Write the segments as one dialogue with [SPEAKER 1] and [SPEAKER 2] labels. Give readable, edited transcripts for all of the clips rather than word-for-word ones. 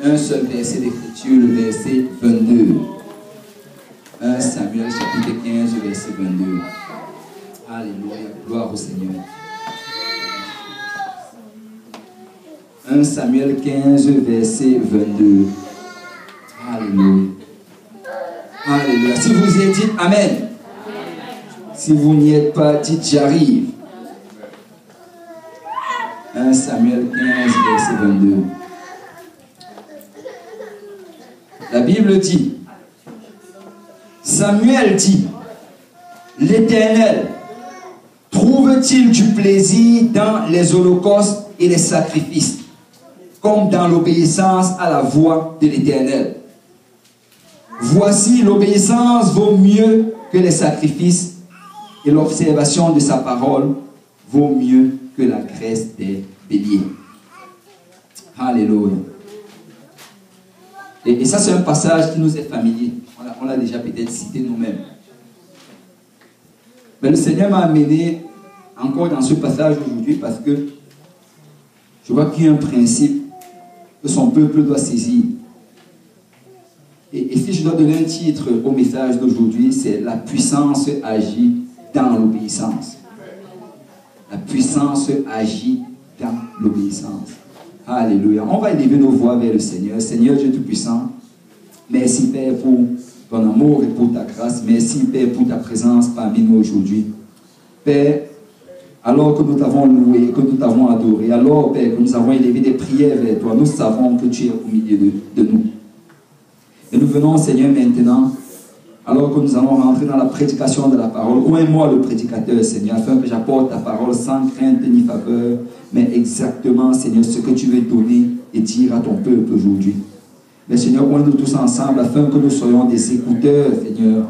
[SPEAKER 1] un seul verset d'écriture, le verset 22. 1 Samuel chapitre 15, verset 22. Alléluia, gloire au Seigneur. 1 Samuel 15, verset 22. Alléluia. Alléluia. Si vous y êtes, dites Amen. Si vous n'y êtes pas, dites j'arrive. 1 Samuel 15, verset 22. La Bible dit, Samuel dit, l'Éternel trouve-t-il du plaisir dans les holocaustes et les sacrifices, comme dans l'obéissance à la voix de l'Éternel? Voici, l'obéissance vaut mieux que les sacrifices, et l'observation de sa parole vaut mieux que la graisse des béliers. Alléluia. Et ça, c'est un passage qui nous est familier. On l'a déjà peut-être cité nous-mêmes. Mais le Seigneur m'a amené encore dans ce passage aujourd'hui parce que je vois qu'il y a un principe que son peuple doit saisir. Et si je dois donner un titre au message d'aujourd'hui, c'est la puissance agit dans l'obéissance. La puissance agit dans l'obéissance. Alléluia. On va élever nos voix vers le Seigneur. Seigneur Dieu Tout-Puissant, merci Père pour ton amour et pour ta grâce. Merci Père pour ta présence parmi nous aujourd'hui. Père, alors que nous t'avons loué, que nous t'avons adoré, alors Père que nous avons élevé des prières vers toi, nous savons que tu es au milieu de nous. Et nous venons Seigneur maintenant, alors que nous allons rentrer dans la prédication de la parole. Ouvre-moi le prédicateur, Seigneur, afin que j'apporte ta parole sans crainte ni faveur, mais exactement, Seigneur, ce que tu veux donner et dire à ton peuple aujourd'hui. Mais Seigneur, ouvre-nous tous ensemble afin que nous soyons des écouteurs, Seigneur,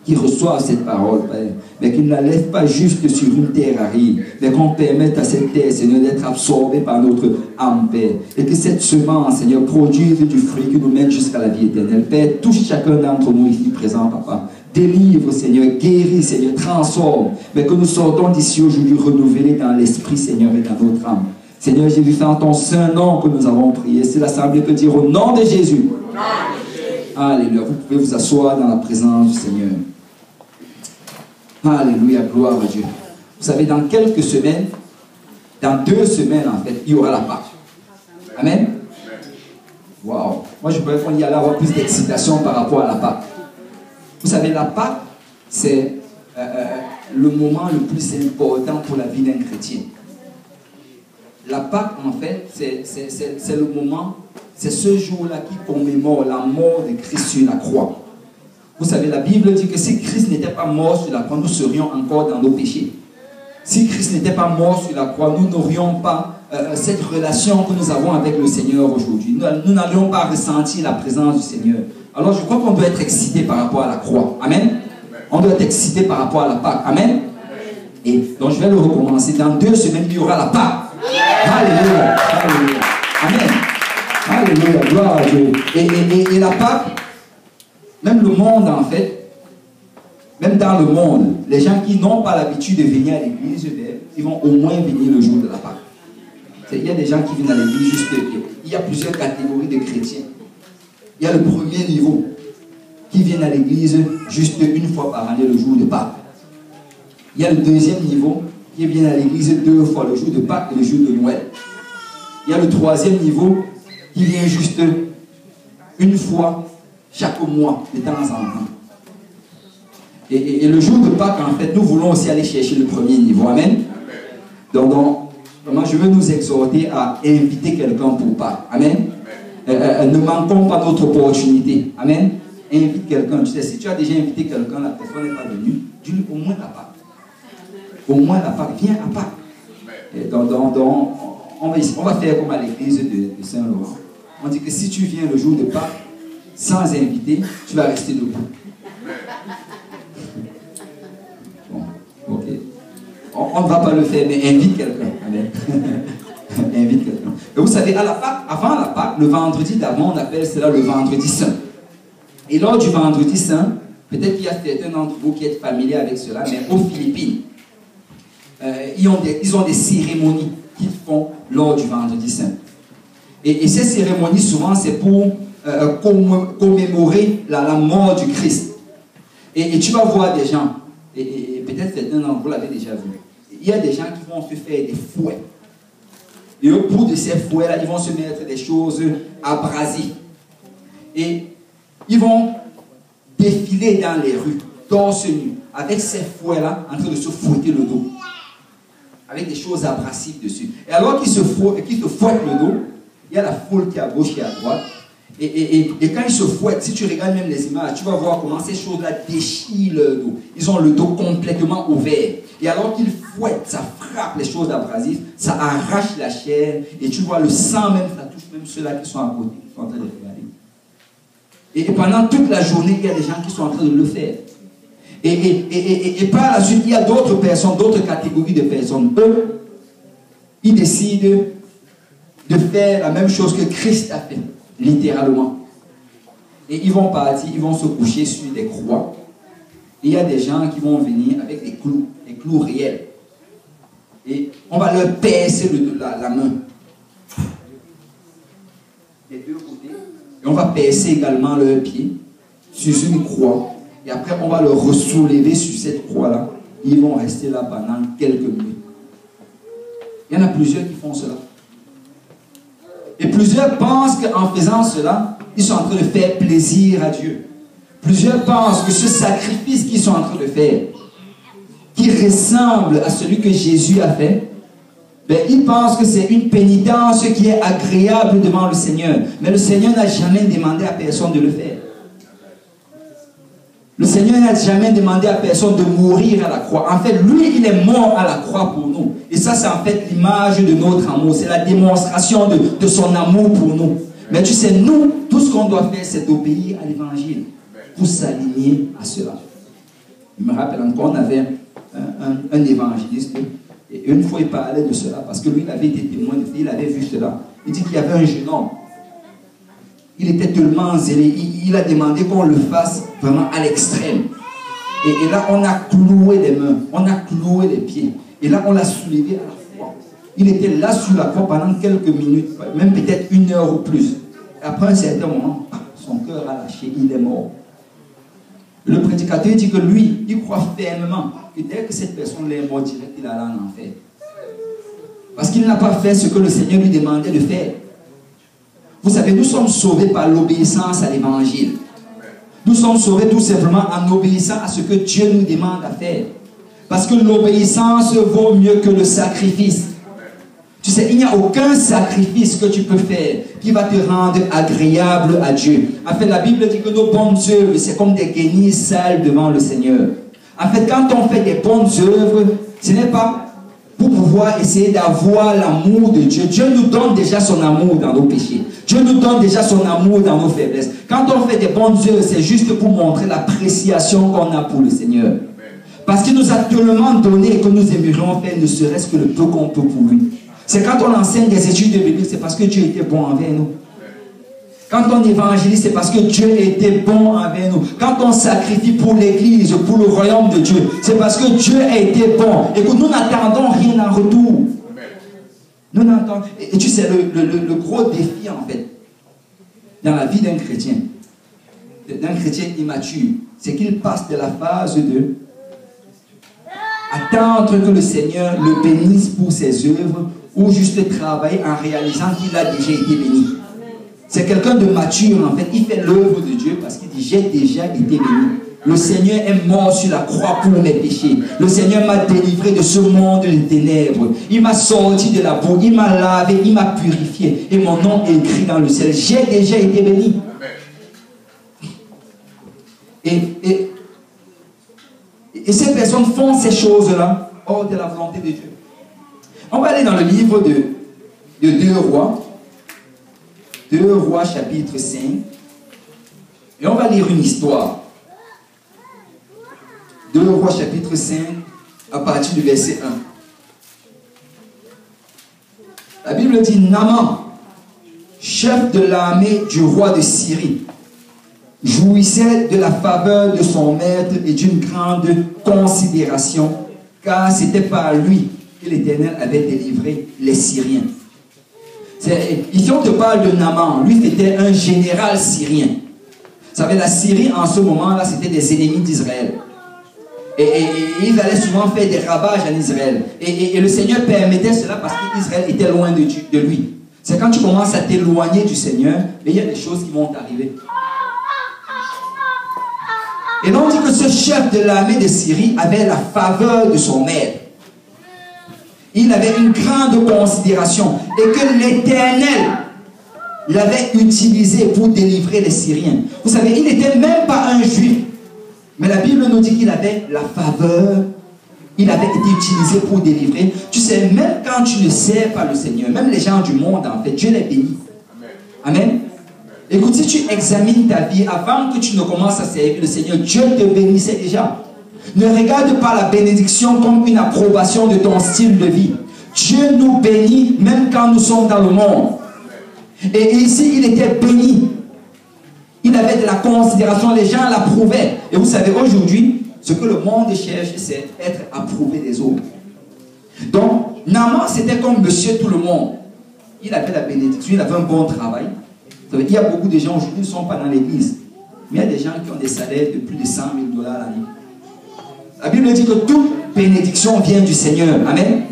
[SPEAKER 1] qui reçoivent cette parole, Père, mais qui ne la laissent pas juste sur une terre aride, mais qu'on permette à cette terre, Seigneur, d'être absorbée par notre âme, Père, et que cette semence, Seigneur, produise du fruit qui nous mène jusqu'à la vie éternelle. Père, touche chacun d'entre nous ici présents, Papa. Délivre, Seigneur, guéris, Seigneur, transforme, mais que nous sortons d'ici aujourd'hui renouvelés dans l'esprit, Seigneur, et dans notre âme. Seigneur Jésus, c'est en ton saint nom que nous avons prié. Si l'Assemblée peut dire au nom de Jésus. Alléluia. Vous pouvez vous asseoir dans la présence du Seigneur. Alléluia, gloire à Dieu. Vous savez, dans quelques semaines, dans 2 semaines en fait, il y aura la Pâque. Amen. Waouh. Moi je pourrais qu'on y allait avoir plus d'excitation par rapport à la Pâque. Vous savez, la Pâque, c'est le moment le plus important pour la vie d'un chrétien. La Pâque, en fait, c'est le moment, c'est ce jour-là qui commémore la mort de Christ sur la croix. Vous savez, la Bible dit que si Christ n'était pas mort sur la croix, nous serions encore dans nos péchés. Si Christ n'était pas mort sur la croix, nous n'aurions pas cette relation que nous avons avec le Seigneur aujourd'hui. Nous n'allions pas ressentir la présence du Seigneur. Alors je crois qu'on doit être excité par rapport à la croix. Amen. On doit être excité par rapport à la Pâque. Amen. Et donc je vais le recommencer. Dans 2 semaines, il y aura la Pâque. Alléluia. Alléluia. Amen. Alléluia. Gloire à Dieu. Et la Pâque, même le monde en fait, même dans le monde, les gens qui n'ont pas l'habitude de venir à l'église, ils vont au moins venir le jour de la Pâque. Il y a des gens qui viennent à l'église juste... Il y a plusieurs catégories de chrétiens. Il y a le premier niveau, qui viennent à l'église juste 1 fois par année le jour de Pâques. Il y a le deuxième niveau, qui viennent à l'église 2 fois le jour de Pâques et le jour de Noël. Il y a le troisième niveau, qui vient juste 1 fois chaque mois, de temps en temps. Et le jour de Pâques, en fait, nous voulons aussi aller chercher le premier niveau. Amen. Donc moi, je veux nous exhorter à inviter quelqu'un pour Pâques. Amen. Ne manquons pas notre opportunité. Amen. Invite quelqu'un. Tu sais, si tu as déjà invité quelqu'un, la personne n'est pas venue, dis-lui au moins la Pâque. Au moins la Pâque. Viens à Pâques. Et on va faire comme à l'église de Saint-Laurent. On dit que si tu viens le jour de Pâques, sans inviter, tu vas rester debout. Bon, ok. On ne va pas le faire, mais invite quelqu'un. Invite quelqu'un. Et vous savez, à la Pâque, avant la Pâque, le vendredi d'avant, on appelle cela le vendredi saint. Et lors du vendredi saint, peut-être qu'il y a certains d'entre vous qui êtes familiers avec cela, mais aux Philippines, ils ont des cérémonies qu'ils font lors du vendredi saint. Et ces cérémonies, souvent, c'est pour commémorer la mort du Christ. Et tu vas voir des gens, et peut-être certains d'entre vous l'avez déjà vu, il y a des gens qui vont se faire des fouets. Et au bout de ces fouets-là, ils vont se mettre des choses abrasives. Et ils vont défiler dans les rues, torse nu, avec ces fouets-là, en train de se fouetter le dos. Avec des choses abrasives dessus. Et alors qu'ils se fouettent le dos, il y a la foule qui est à gauche et à droite. Et quand ils se fouettent, si tu regardes même les images, tu vas voir comment ces choses-là déchirent le dos. Ils ont le dos complètement ouvert. Et alors qu'ils fouettent, ça frappe les choses abrasives, ça arrache la chair, et tu vois le sang même, ça touche même ceux-là qui sont à côté, qui sont en train de regarder. Et pendant toute la journée, il y a des gens qui sont en train de le faire. Et par la suite, il y a d'autres personnes, d'autres catégories de personnes. Eux, ils décident de faire la même chose que Christ a fait, littéralement. Et ils vont partir, ils vont se coucher sur des croix. Et il y a des gens qui vont venir avec des clous réels. Et on va leur percer la main. Des deux côtés. Et on va percer également leurs pieds sur une croix. Et après, on va le ressoulever sur cette croix-là. Ils vont rester là pendant quelques minutes. Il y en a plusieurs qui font cela. Et plusieurs pensent qu'en faisant cela, ils sont en train de faire plaisir à Dieu. Plusieurs pensent que ce sacrifice qu'ils sont en train de faire, qui ressemble à celui que Jésus a fait, ben, ils pensent que c'est une pénitence qui est agréable devant le Seigneur. Mais le Seigneur n'a jamais demandé à personne de le faire. Le Seigneur n'a jamais demandé à personne de mourir à la croix. En fait, lui, il est mort à la croix pour nous. Et ça, c'est en fait l'image de notre amour. C'est la démonstration de son amour pour nous. Mais tu sais, nous, tout ce qu'on doit faire, c'est d'obéir à l'évangile pour s'aligner à cela. Je me rappelle encore, on avait un évangéliste. Et une fois, il parlait de cela parce que lui, il avait été témoin de ça. Il avait vu cela. Il dit qu'il y avait un jeune homme. Il était tellement zélé, il a demandé qu'on le fasse vraiment à l'extrême. Et là, on a cloué les mains, on a cloué les pieds. Et là, on l'a soulevé à la croix. Il était là sur la croix pendant quelques minutes, même peut-être 1 heure ou plus. Et après un certain moment, son cœur a lâché, il est mort. Le prédicateur dit que lui, il croit fermement que dès que cette personne est morte direct, il allait en enfer. Parce qu'il n'a pas fait ce que le Seigneur lui demandait de faire. Vous savez, nous sommes sauvés par l'obéissance à l'évangile. Nous sommes sauvés tout simplement en obéissant à ce que Dieu nous demande à faire. Parce que l'obéissance vaut mieux que le sacrifice. Tu sais, il n'y a aucun sacrifice que tu peux faire qui va te rendre agréable à Dieu. En fait, la Bible dit que nos bonnes œuvres, c'est comme des guenilles sales devant le Seigneur. En fait, quand on fait des bonnes œuvres, ce n'est pas pour pouvoir essayer d'avoir l'amour de Dieu. Dieu nous donne déjà son amour dans nos péchés. Dieu nous donne déjà son amour dans nos faiblesses. Quand on fait des bonnes œuvres, c'est juste pour montrer l'appréciation qu'on a pour le Seigneur. Parce qu'il nous a tellement donné et que nous aimerions faire ne serait-ce que le peu qu'on peut pour lui. C'est quand on enseigne des études de Bible, c'est parce que Dieu était bon envers nous. Quand on évangélise, c'est parce que Dieu était bon envers nous. Quand on sacrifie pour l'église, pour le royaume de Dieu, c'est parce que Dieu a été bon et que nous n'attendons rien en retour. Nous n'attendons. Et tu sais, le gros défi en fait, dans la vie d'un chrétien immature, c'est qu'il passe de la phase de attendre que le Seigneur le bénisse pour ses œuvres ou juste travailler en réalisant qu'il a déjà été béni. C'est quelqu'un de mature en fait. Il fait l'œuvre de Dieu parce qu'il dit j'ai déjà été béni. Le Seigneur est mort sur la croix pour mes péchés. Le Seigneur m'a délivré de ce monde de ténèbres. Il m'a sorti de la boue. Il m'a lavé, il m'a purifié. Et mon nom est écrit dans le ciel. J'ai déjà été béni. Et ces personnes font ces choses-là hors de la volonté de Dieu. On va aller dans le livre de 2 Rois. 2 Rois chapitre 5. Et on va lire une histoire. 2 Rois chapitre 5 à partir du verset 1. La Bible dit Naaman, chef de l'armée du roi de Syrie, jouissait de la faveur de son maître et d'une grande considération, car c'était par lui que l'Éternel avait délivré les Syriens. Ici, on te parle de Naaman. Lui, c'était un général syrien. Vous savez, la Syrie, en ce moment-là, c'était des ennemis d'Israël. Et ils allaient souvent faire des ravages en Israël. Et le Seigneur permettait cela parce qu'Israël était loin de lui. C'est quand tu commences à t'éloigner du Seigneur, mais il y a des choses qui vont t'arriver. Et l'on dit que ce chef de l'armée de Syrie avait la faveur de son maître. Il avait une grande considération et que l'Éternel l'avait utilisé pour délivrer les Syriens. Vous savez, il n'était même pas un juif. Mais la Bible nous dit qu'il avait la faveur. Il avait été utilisé pour délivrer. Tu sais, même quand tu ne sers pas le Seigneur, même les gens du monde, en fait, Dieu les bénit. Amen. Écoute, si tu examines ta vie avant que tu ne commences à servir le Seigneur, Dieu te bénissait déjà. Ne regarde pas la bénédiction comme une approbation de ton style de vie. Dieu nous bénit même quand nous sommes dans le monde. Et ici, il était béni. Il avait de la considération, les gens l'approuvaient. Et vous savez, aujourd'hui, ce que le monde cherche, c'est être approuvé des autres. Donc, Naaman, c'était comme monsieur tout le monde. Il avait la bénédiction, il avait un bon travail. Vous savez, il y a beaucoup de gens aujourd'hui qui ne sont pas dans l'église. Mais il y a des gens qui ont des salaires de plus de 100 000 $ l'année. La Bible dit que toute bénédiction vient du Seigneur. Amen.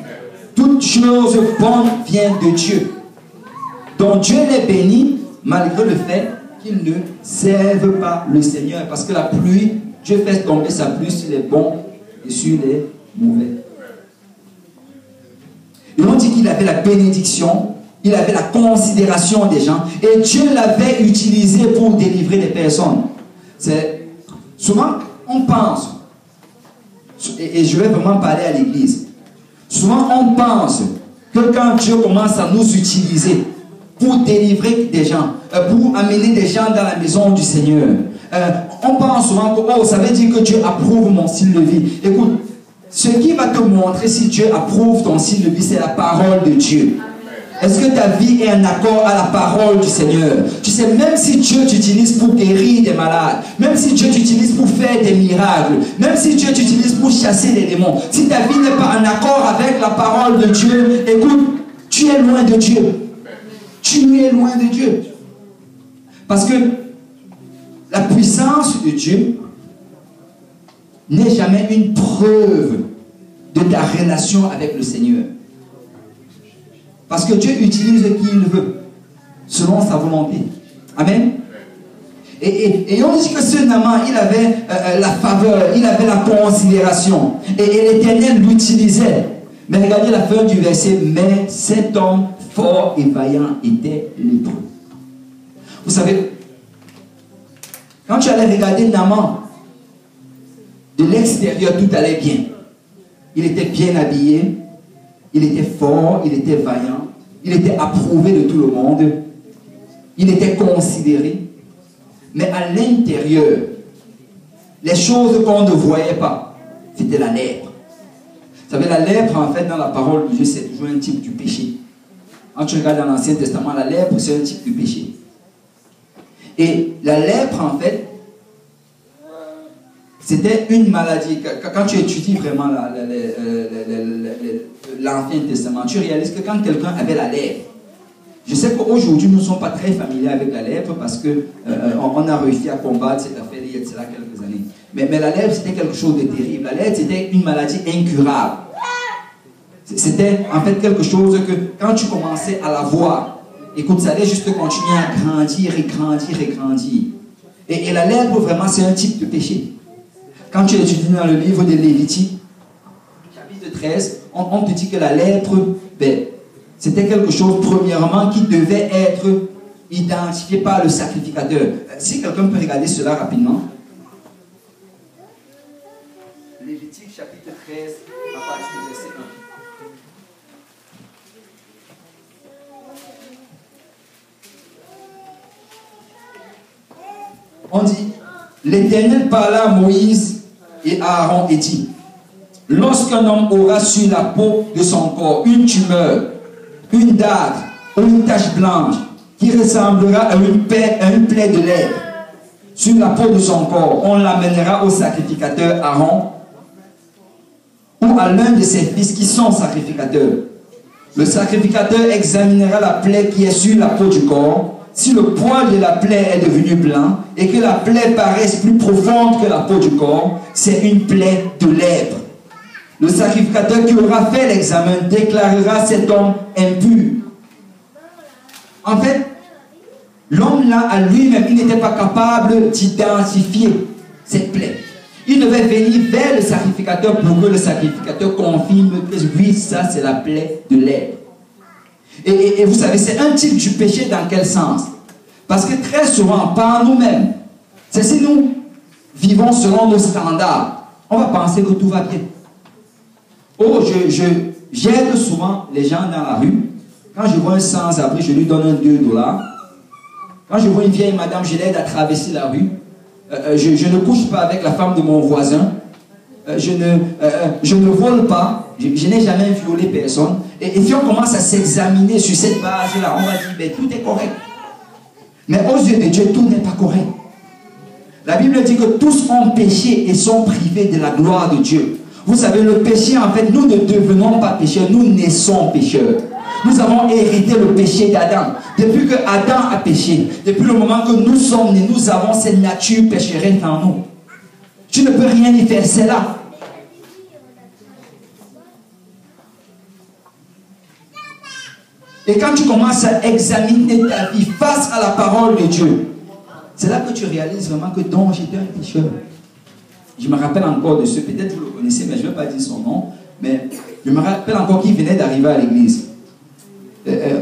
[SPEAKER 1] Toute chose bonne vient de Dieu. Donc Dieu les bénit malgré le fait qu'ils ne servent pas le Seigneur. Parce que la pluie, Dieu fait tomber sa pluie sur les bons et sur les mauvais. Et on dit qu'il avait la bénédiction, il avait la considération des gens. Et Dieu l'avait utilisé pour délivrer les personnes. Souvent, on pense, et je vais vraiment parler à l'église, souvent on pense que quand Dieu commence à nous utiliser pour délivrer des gens, pour amener des gens dans la maison du Seigneur, on pense souvent que oh, ça veut dire que Dieu approuve mon style de vie. Écoute, ce qui va te montrer si Dieu approuve ton style de vie, c'est la parole de Dieu. Est-ce que ta vie est en accord à la parole du Seigneur? Tu sais, même si Dieu t'utilise pour guérir des malades, même si Dieu t'utilise pour faire des miracles, même si Dieu t'utilise pour chasser les démons, si ta vie n'est pas en accord avec la parole de Dieu, écoute, tu es loin de Dieu. Tu es loin de Dieu. Parce que la puissance de Dieu n'est jamais une preuve de ta relation avec le Seigneur. Parce que Dieu utilise qui il veut, selon sa volonté. Amen. Et on dit que ce Naaman, il avait la faveur, il avait la considération. Et l'Éternel l'utilisait. Mais regardez la fin du verset. Mais cet homme fort et vaillant était lépreux. Vous savez, quand tu allais regarder Naaman, de l'extérieur, tout allait bien. Il était bien habillé. Il était fort, il était vaillant, il était approuvé de tout le monde, il était considéré. Mais à l'intérieur, les choses qu'on ne voyait pas, c'était la lèpre. Vous savez, la lèpre, en fait, dans la parole de Dieu, c'est toujours un type du péché. Quand tu regardes dans l'Ancien Testament, la lèpre, c'est un type de péché. Et la lèpre, en fait, c'était une maladie. Quand tu étudies vraiment l'Ancien Testament, tu réalises que quand quelqu'un avait la lèpre, je sais qu'aujourd'hui nous ne sommes pas très familiers avec la lèpre parce qu'on a réussi à combattre cette affaire il y a cela quelques années. Mais la lèpre, c'était quelque chose de terrible. La lèpre, c'était une maladie incurable. C'était en fait quelque chose que quand tu commençais à la voir, écoute, ça allait juste continuer à grandir et grandir et grandir. Et la lèpre, vraiment, c'est un type de péché. Quand tu étudies dans le livre de Lévitique, chapitre 13, on te dit que la lèpre, c'était quelque chose, premièrement, qui devait être identifié par le sacrificateur. Si quelqu'un peut regarder cela rapidement. Lévitique, chapitre 13, à partir du verset 1. On dit, l'Éternel parla à Moïse et à Aaron et dit, lorsqu'un homme aura sur la peau de son corps une tumeur, une dartre ou une tache blanche qui ressemblera à une plaie de lèpre sur la peau de son corps, on l'amènera au sacrificateur Aaron ou à l'un de ses fils qui sont sacrificateurs. Le sacrificateur examinera la plaie qui est sur la peau du corps. Si le poil de la plaie est devenu blanc et que la plaie paraisse plus profonde que la peau du corps, c'est une plaie de lèpre. Le sacrificateur qui aura fait l'examen déclarera cet homme impur. En fait, l'homme là, à lui-même, il n'était pas capable d'identifier cette plaie. Il devait venir vers le sacrificateur pour que le sacrificateur confirme que oui, ça c'est la plaie de lèpre. Et vous savez, c'est un type du péché dans quel sens? Parce que très souvent, par nous-mêmes, c'est si nous vivons selon nos standards, on va penser que tout va bien. Oh, j'aide souvent les gens dans la rue. Quand je vois un sans-abri, je lui donne un 2 $. Quand je vois une vieille madame, je l'aide à traverser la rue. Je ne couche pas avec la femme de mon voisin. Je ne vole pas. Je n'ai jamais violé personne. Et si on commence à s'examiner sur cette base-là, on va dire, ben, tout est correct. Mais aux yeux de Dieu, tout n'est pas correct. La Bible dit que tous ont péché et sont privés de la gloire de Dieu. Vous savez, le péché, en fait, nous ne devenons pas pécheurs, nous naissons pécheurs. Nous avons hérité le péché d'Adam. Depuis que Adam a péché, depuis le moment que nous sommes nés, nous avons cette nature pécheresse en nous. Tu ne peux rien y faire, c'est là. Et quand tu commences à examiner ta vie face à la parole de Dieu, c'est là que tu réalises vraiment que donc j'étais un pécheur. Je me rappelle encore de ce, peut-être vous le connaissez, mais je ne vais pas dire son nom, mais je me rappelle encore qu'il venait d'arriver à l'église.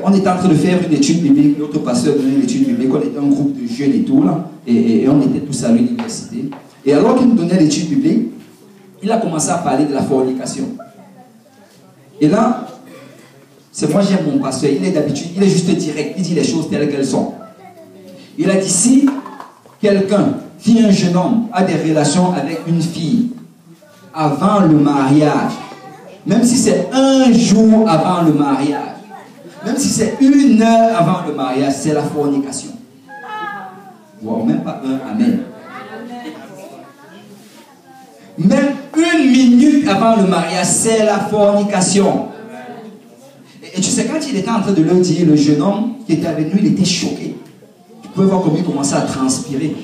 [SPEAKER 1] On était en train de faire une étude biblique, notre pasteur donnait une étude biblique, on était un groupe de jeunes et tout, là, et on était tous à l'université. Et alors qu'il nous donnait l'étude biblique, il a commencé à parler de la fornication. Et là, c'est moi j'aime mon pasteur, il est d'habitude, il est juste direct, il dit les choses telles qu'elles sont. Il a dit, si quelqu'un, si un jeune homme a des relations avec une fille avant le mariage, même si c'est un jour avant le mariage, même si c'est 1 heure avant le mariage, c'est la fornication. Wow, même pas un amen. Même 1 minute avant le mariage, c'est la fornication. Et tu sais, quand il était en train de le dire, le jeune homme qui était avec nous, il était choqué. Tu peux voir comment il commençait à transpirer.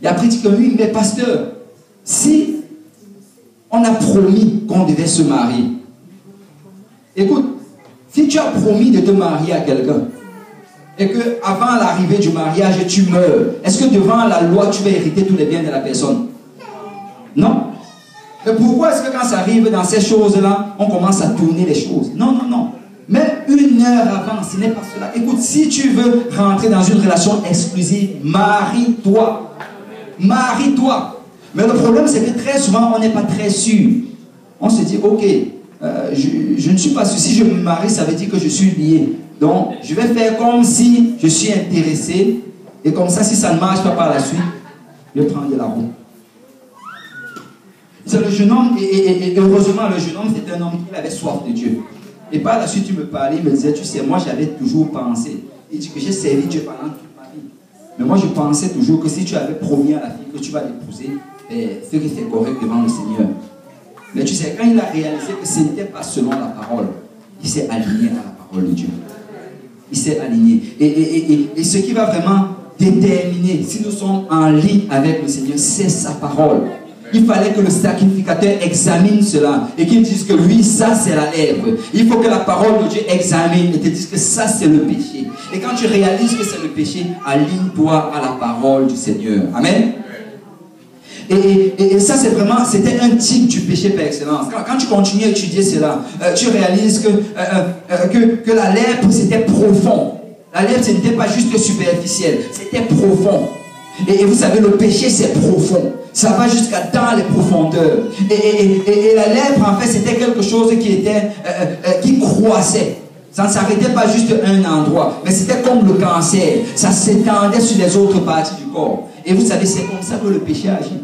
[SPEAKER 1] Et après, il dit que lui, mais pasteur, si on a promis qu'on devait se marier, écoute, si tu as promis de te marier à quelqu'un, et que avant l'arrivée du mariage, tu meurs, est-ce que devant la loi, tu vas hériter tous les biens de la personne? Non. Mais pourquoi est-ce que quand ça arrive dans ces choses-là, on commence à tourner les choses? Non, non, non. Même 1 heure avant, ce n'est pas cela. Écoute, si tu veux rentrer dans une relation exclusive, marie-toi. Marie-toi. Mais le problème, c'est que très souvent, on n'est pas très sûr. On se dit, ok, je ne suis pas sûr. Si je me marie, ça veut dire que je suis lié. Donc, je vais faire comme si je suis intéressé. Et comme ça, si ça ne marche pas par la suite, je vais prendre de la route. C'est le jeune homme, et heureusement, le jeune homme, c'était un homme qui avait soif de Dieu. Et par la suite, il me parlait, il me disait, tu sais, moi, j'avais toujours pensé. Il dit que j'ai servi Dieu pendant toute ma vie. Mais moi, je pensais toujours que si tu avais promis à la fille que tu vas l'épouser, c'est que c'est correct devant le Seigneur. Mais tu sais, quand il a réalisé que ce n'était pas selon la parole, il s'est aligné à la parole de Dieu. Il s'est aligné. Et ce qui va vraiment déterminer si nous sommes en ligne avec le Seigneur, c'est sa parole. Il fallait que le sacrificateur examine cela et qu'il dise que oui, ça c'est la lèvre. Il faut que la parole de Dieu examine et te dise que ça c'est le péché. Et quand tu réalises que c'est le péché, aligne-toi à la parole du Seigneur. Amen. Et ça c'est vraiment, c'était un type du péché par excellence. Quand tu continues à étudier cela, tu réalises que la lèpre c'était profond. La lèpre ce n'était pas juste superficiel, c'était profond. Et vous savez, le péché c'est profond. Ça va jusqu'à dans les profondeurs. Et la lèpre, en fait, c'était quelque chose qui croissait. Ça ne s'arrêtait pas juste à un endroit, mais c'était comme le cancer. Ça s'étendait sur les autres parties du corps. Et vous savez, c'est comme ça que le péché agit.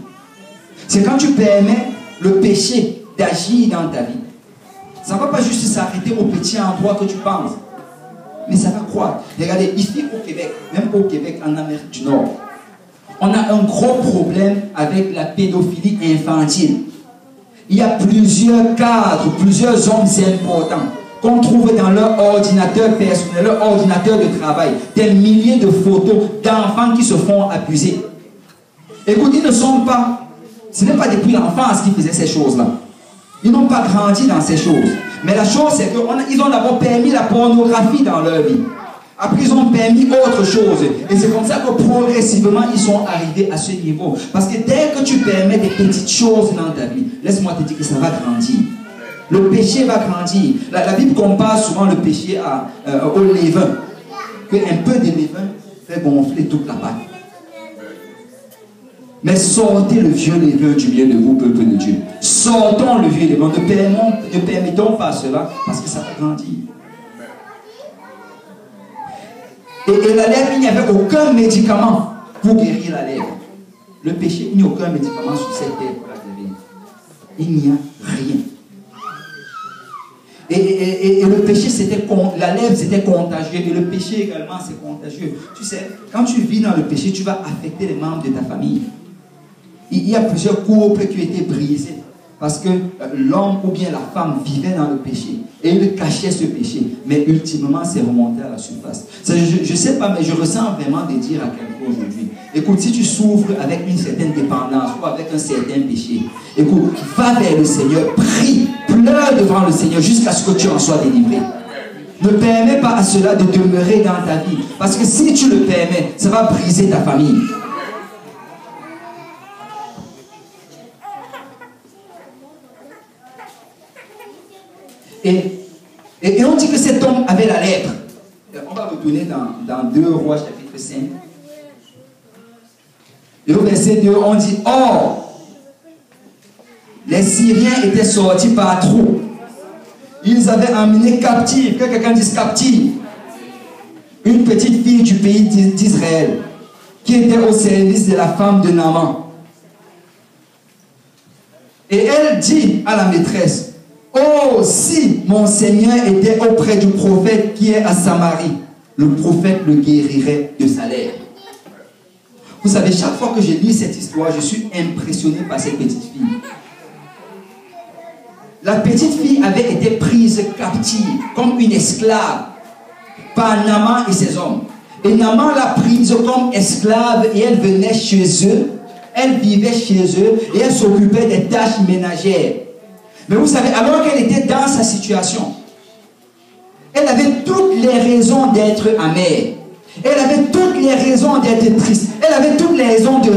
[SPEAKER 1] C'est quand tu permets le péché d'agir dans ta vie. Ça ne va pas juste s'arrêter au petit endroit que tu penses, mais ça va croître. Regardez, ici au Québec, même au Québec, en Amérique du Nord, on a un gros problème avec la pédophilie infantile. Il y a plusieurs cadres, plusieurs hommes importants qu'on trouve dans leur ordinateur personnel, leur ordinateur de travail, des milliers de photos d'enfants qui se font abuser. Écoute, ils ne sont pas, ce n'est pas depuis l'enfance qu'ils faisaient ces choses-là. Ils n'ont pas grandi dans ces choses. Mais la chose, c'est qu'ils ont d'abord permis la pornographie dans leur vie. Après, ils ont permis autre chose. Et c'est comme ça que progressivement, ils sont arrivés à ce niveau. Parce que dès que tu permets des petites choses dans ta vie, laisse-moi te dire que ça va grandir. Le péché va grandir. La Bible compare souvent le péché au levain. Qu'un peu de levain fait gonfler toute la pâte. Mais sortez le vieux levain du milieu de vous, peuple de Dieu. Sortons le vieux levain. Ne permettons pas cela parce que ça va grandir. Et la lèvre, il n'y avait aucun médicament pour guérir la lèvre. Le péché, il n'y a aucun médicament sur cette terre pour la guérir. Il n'y a rien. Et le péché, la lèvre, c'était contagieux. Et le péché également, c'est contagieux. Tu sais, quand tu vis dans le péché, tu vas affecter les membres de ta famille. Il y a plusieurs couples qui ont été brisés parce que l'homme ou bien la femme vivait dans le péché et il cachait ce péché. Mais ultimement, c'est remonté à la surface. Je ne sais pas, mais je ressens vraiment de dire à quelqu'un aujourd'hui, écoute, si tu souffres avec une certaine dépendance ou avec un certain péché, écoute, va vers le Seigneur, prie, pleure devant le Seigneur jusqu'à ce que tu en sois délivré. Ne permets pas à cela de demeurer dans ta vie. Parce que si tu le permets, ça va briser ta famille. Et on dit que cet homme avait la lèpre. On va retourner dans 2 Rois chapitre 5. Et au verset 2, on dit, « Or, les Syriens étaient sortis par trous. Ils avaient emmené captive, que quelqu'un dise captive, une petite fille du pays d'Israël, qui était au service de la femme de Naaman. Et elle dit à la maîtresse, oh, si mon Seigneur était auprès du prophète qui est à Samarie, le prophète le guérirait de sa lèvre. » Vous savez, chaque fois que je lis cette histoire, je suis impressionné par cette petite fille. La petite fille avait été prise captive, comme une esclave, par Naaman et ses hommes. Et Naaman l'a prise comme esclave et elle venait chez eux, elle vivait chez eux et elle s'occupait des tâches ménagères. Mais vous savez, alors qu'elle était dans sa situation, elle avait toutes les raisons d'être amère. Elle avait toutes les raisons d'être triste. Elle avait toutes les raisons de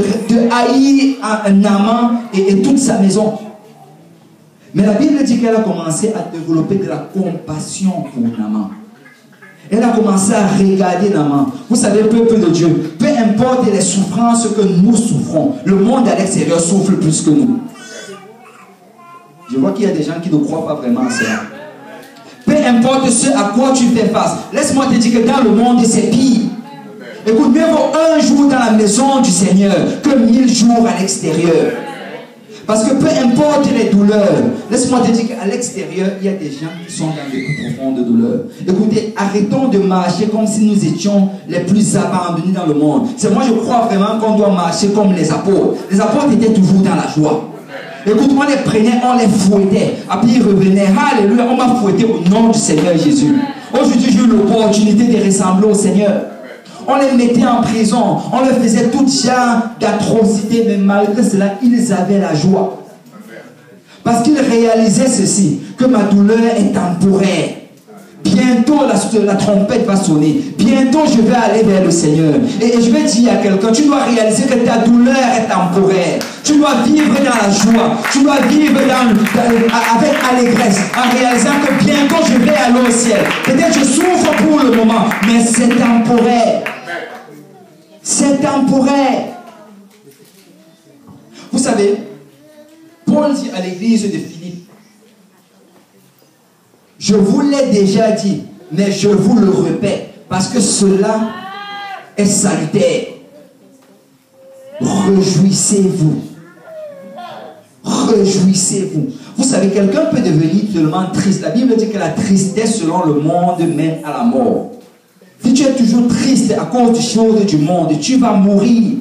[SPEAKER 1] haïr Naaman et toute sa maison. Mais la Bible dit qu'elle a commencé à développer de la compassion pour Naaman. Elle a commencé à regarder Naaman. Vous savez, peuple de Dieu, peu importe les souffrances que nous souffrons, le monde à l'extérieur souffre plus que nous. Je vois qu'il y a des gens qui ne croient pas vraiment à cela. Peu importe ce à quoi tu fais face, laisse-moi te dire que dans le monde, c'est pire. Écoute, mieux vaut un jour dans la maison du Seigneur que 1000 jours à l'extérieur. Parce que peu importe les douleurs, laisse-moi te dire qu'à l'extérieur, il y a des gens qui sont dans les plus profondes douleurs. Écoutez, arrêtons de marcher comme si nous étions les plus abandonnés dans le monde. C'est moi, je crois vraiment qu'on doit marcher comme les apôtres. Les apôtres étaient toujours dans la joie. Écoute, on les prenait, on les fouettait. Après, ils revenaient. Alléluia, on m'a fouetté au nom du Seigneur Jésus. Aujourd'hui, j'ai eu l'opportunité de ressembler au Seigneur. On les mettait en prison. On leur faisait tout genre d'atrocités. Mais malgré cela, ils avaient la joie. Parce qu'ils réalisaient ceci, que ma douleur est temporaire. Bientôt, la trompette va sonner. Bientôt, je vais aller vers le Seigneur. Et je vais dire à quelqu'un, tu dois réaliser que ta douleur est temporaire. Tu dois vivre dans la joie. Tu dois vivre avec allégresse. En réalisant que bientôt, je vais aller au ciel. Peut-être je souffre pour le moment, mais c'est temporaire. C'est temporaire. Vous savez, Paul dit à l'église de Philippe, je vous l'ai déjà dit, mais je vous le répète, parce que cela est salutaire. Réjouissez-vous. Réjouissez-vous. Vous savez, quelqu'un peut devenir tellement triste. La Bible dit que la tristesse selon le monde mène à la mort. Si tu es toujours triste à cause des choses du monde, tu vas mourir.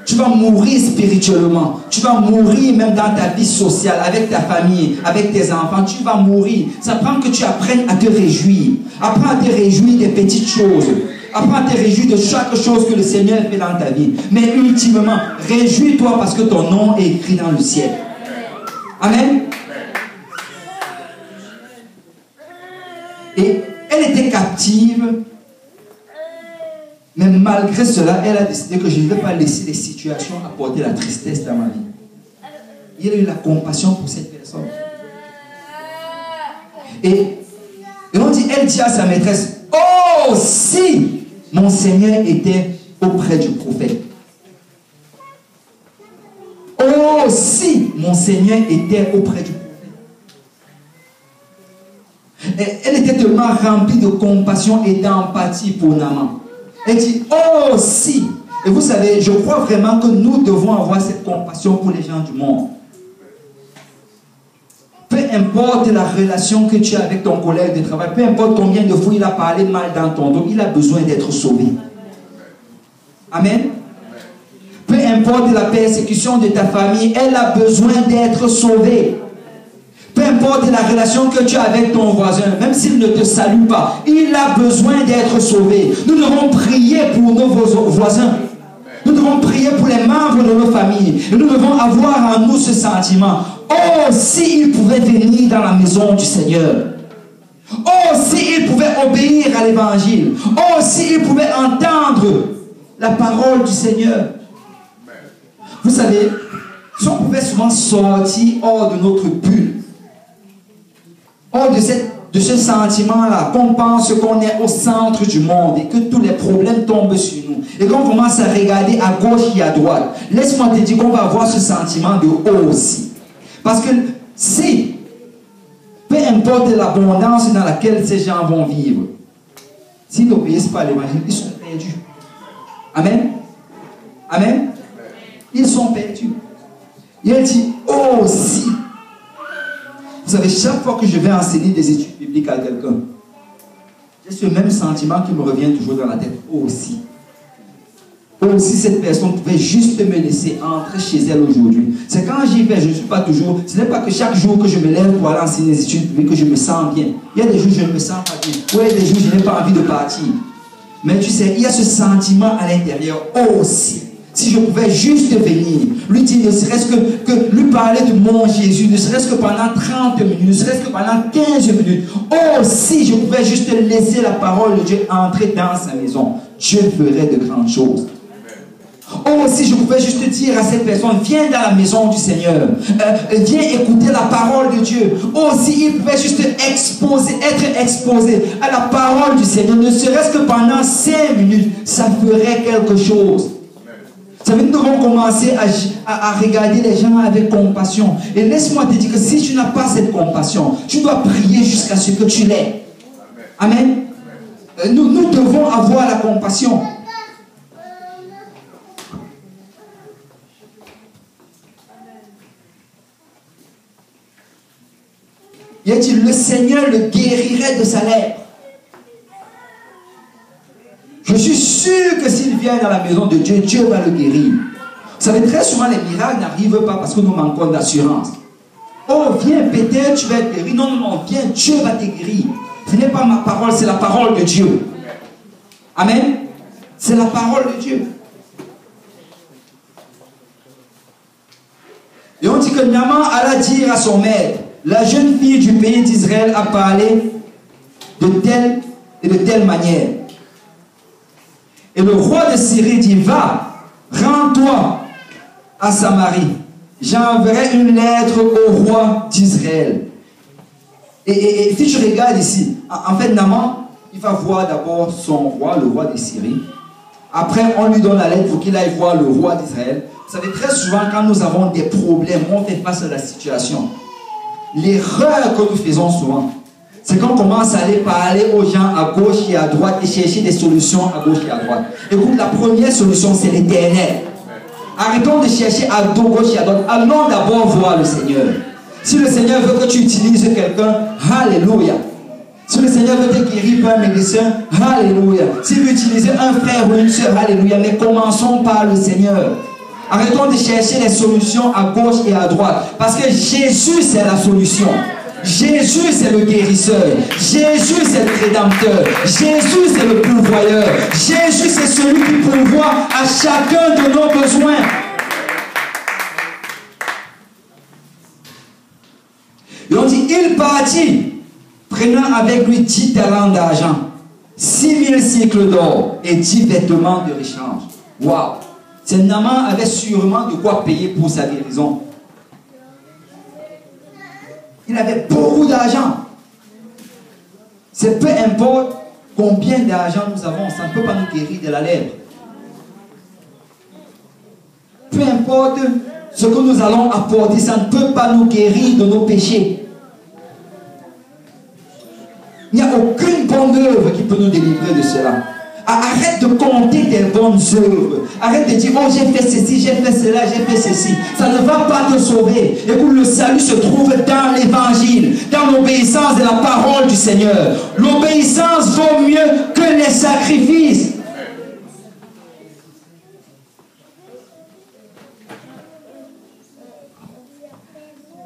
[SPEAKER 1] Tu vas mourir spirituellement. Tu vas mourir même dans ta vie sociale, avec ta famille, avec tes enfants. Tu vas mourir. Ça prend que tu apprennes à te réjouir. Apprends à te réjouir des petites choses. Apprends à te réjouir de chaque chose que le Seigneur fait dans ta vie. Mais ultimement, réjouis-toi parce que ton nom est écrit dans le ciel. Amen. Et elle était captive. Mais malgré cela, elle a décidé que je ne vais pas laisser les situations apporter la tristesse dans ma vie. Il a eu la compassion pour cette personne. Et on dit, elle dit à sa maîtresse, oh, si mon Seigneur était auprès du prophète. Oh, si mon Seigneur était auprès du prophète. Et elle était tellement remplie de compassion et d'empathie pour Naaman. Elle dit, oh si. Et vous savez, je crois vraiment que nous devons avoir cette compassion pour les gens du monde. Peu importe la relation que tu as avec ton collègue de travail, peu importe combien de fois il a parlé mal dans ton dos, il a besoin d'être sauvé. Amen. Peu importe la persécution de ta famille, elle a besoin d'être sauvée. Peu importe la relation que tu as avec ton voisin, même s'il ne te salue pas, il a besoin d'être sauvé. Nous devons prier pour nos voisins. Nous devons prier pour les membres de nos familles. Et nous devons avoir en nous ce sentiment. Oh, s'il pouvait venir dans la maison du Seigneur. Oh, s'il pouvait obéir à l'évangile. Oh, s'il pouvait entendre la parole du Seigneur. Vous savez, si on pouvait souvent sortir hors de notre bulle, hors de ce sentiment-là, qu'on pense qu'on est au centre du monde et que tous les problèmes tombent sur nous, et qu'on commence à regarder à gauche et à droite, laisse-moi te dire qu'on va avoir ce sentiment de haut aussi. Parce que si, peu importe l'abondance dans laquelle ces gens vont vivre, s'ils n'obéissent pas à l'évangile, ils sont perdus. Amen. Amen. Ils sont perdus. Et elle dit, oh si. Vous savez, chaque fois que je vais enseigner des études bibliques à quelqu'un, j'ai ce même sentiment qui me revient toujours dans la tête. Oh si. Oh si cette personne pouvait juste me laisser entrer chez elle aujourd'hui. C'est quand j'y vais, je ne suis pas toujours, ce n'est pas que chaque jour que je me lève pour aller enseigner des études bibliques que je me sens bien. Il y a des jours où je ne me sens pas bien. Oui, il y a des jours où je n'ai pas envie de partir. Mais tu sais, il y a ce sentiment à l'intérieur. Oh si je pouvais juste venir, lui dire, ne serait-ce que lui parler de mon Jésus, ne serait-ce que pendant 30 minutes, ne serait-ce que pendant 15 minutes. Oh, si je pouvais juste laisser la parole de Dieu entrer dans sa maison, Dieu ferait de grandes choses. Oh, si je pouvais juste dire à cette personne, viens dans la maison du Seigneur, viens écouter la parole de Dieu. Oh, si il pouvait juste être exposé à la parole du Seigneur, ne serait-ce que pendant 5 minutes, ça ferait quelque chose. Ça veut dire que nous devons commencer à regarder les gens avec compassion. Et laisse-moi te dire que si tu n'as pas cette compassion, tu dois prier jusqu'à ce que tu l'aies. Amen. Nous devons avoir la compassion. Il a dit, le Seigneur le guérirait de sa lèpre. Je suis sûr que s'il vient dans la maison de Dieu, Dieu va le guérir. Vous savez, très souvent, les miracles n'arrivent pas parce que nous manquons d'assurance. Oh, viens, peut-être tu vas être guéri. Non, non, non, viens, Dieu va te guérir. Ce n'est pas ma parole, c'est la parole de Dieu. Amen. C'est la parole de Dieu. Et on dit que Naaman alla dire à son maître, la jeune fille du pays d'Israël a parlé de telle et de telle manière. Et le roi de Syrie dit, va, rends-toi à Samarie. J'enverrai une lettre au roi d'Israël. Et si tu regardes ici, en fait, Naaman, il va voir d'abord son roi, le roi de Syrie. Après, on lui donne la lettre pour qu'il aille voir le roi d'Israël. Vous savez, très souvent, quand nous avons des problèmes, on fait face à la situation. L'erreur que nous faisons souvent, c'est qu'on commence à aller parler aux gens à gauche et à droite et chercher des solutions à gauche et à droite. Écoute, la première solution, c'est l'Éternel. Arrêtons de chercher à gauche et à droite. Allons d'abord voir le Seigneur. Si le Seigneur veut que tu utilises quelqu'un, alléluia. Si le Seigneur veut te guérir par un médecin, alléluia. S'il veut utiliser un frère ou une soeur, alléluia. Mais commençons par le Seigneur. Arrêtons de chercher les solutions à gauche et à droite. Parce que Jésus, c'est la solution. Jésus, c'est le guérisseur. Jésus, c'est le rédempteur. Jésus, c'est le pourvoyeur. Jésus, c'est celui qui pourvoit à chacun de nos besoins. Et on dit, il partit, prenant avec lui 10 talents d'argent, 6000 cycles d'or et 10 vêtements de rechange. Waouh! C'est Naaman avait sûrement de quoi payer pour sa guérison. Il avait beaucoup d'argent. C'est peu importe combien d'argent nous avons, ça ne peut pas nous guérir de la lèpre. Peu importe ce que nous allons apporter, ça ne peut pas nous guérir de nos péchés. Il n'y a aucune bonne œuvre qui peut nous délivrer de cela. Arrête de compter tes bonnes œuvres. Arrête de dire, oh j'ai fait ceci, j'ai fait cela, j'ai fait ceci. Ça ne va pas te sauver. Écoute, le salut se trouve dans l'évangile, dans l'obéissance de la parole du Seigneur. L'obéissance vaut mieux que les sacrifices.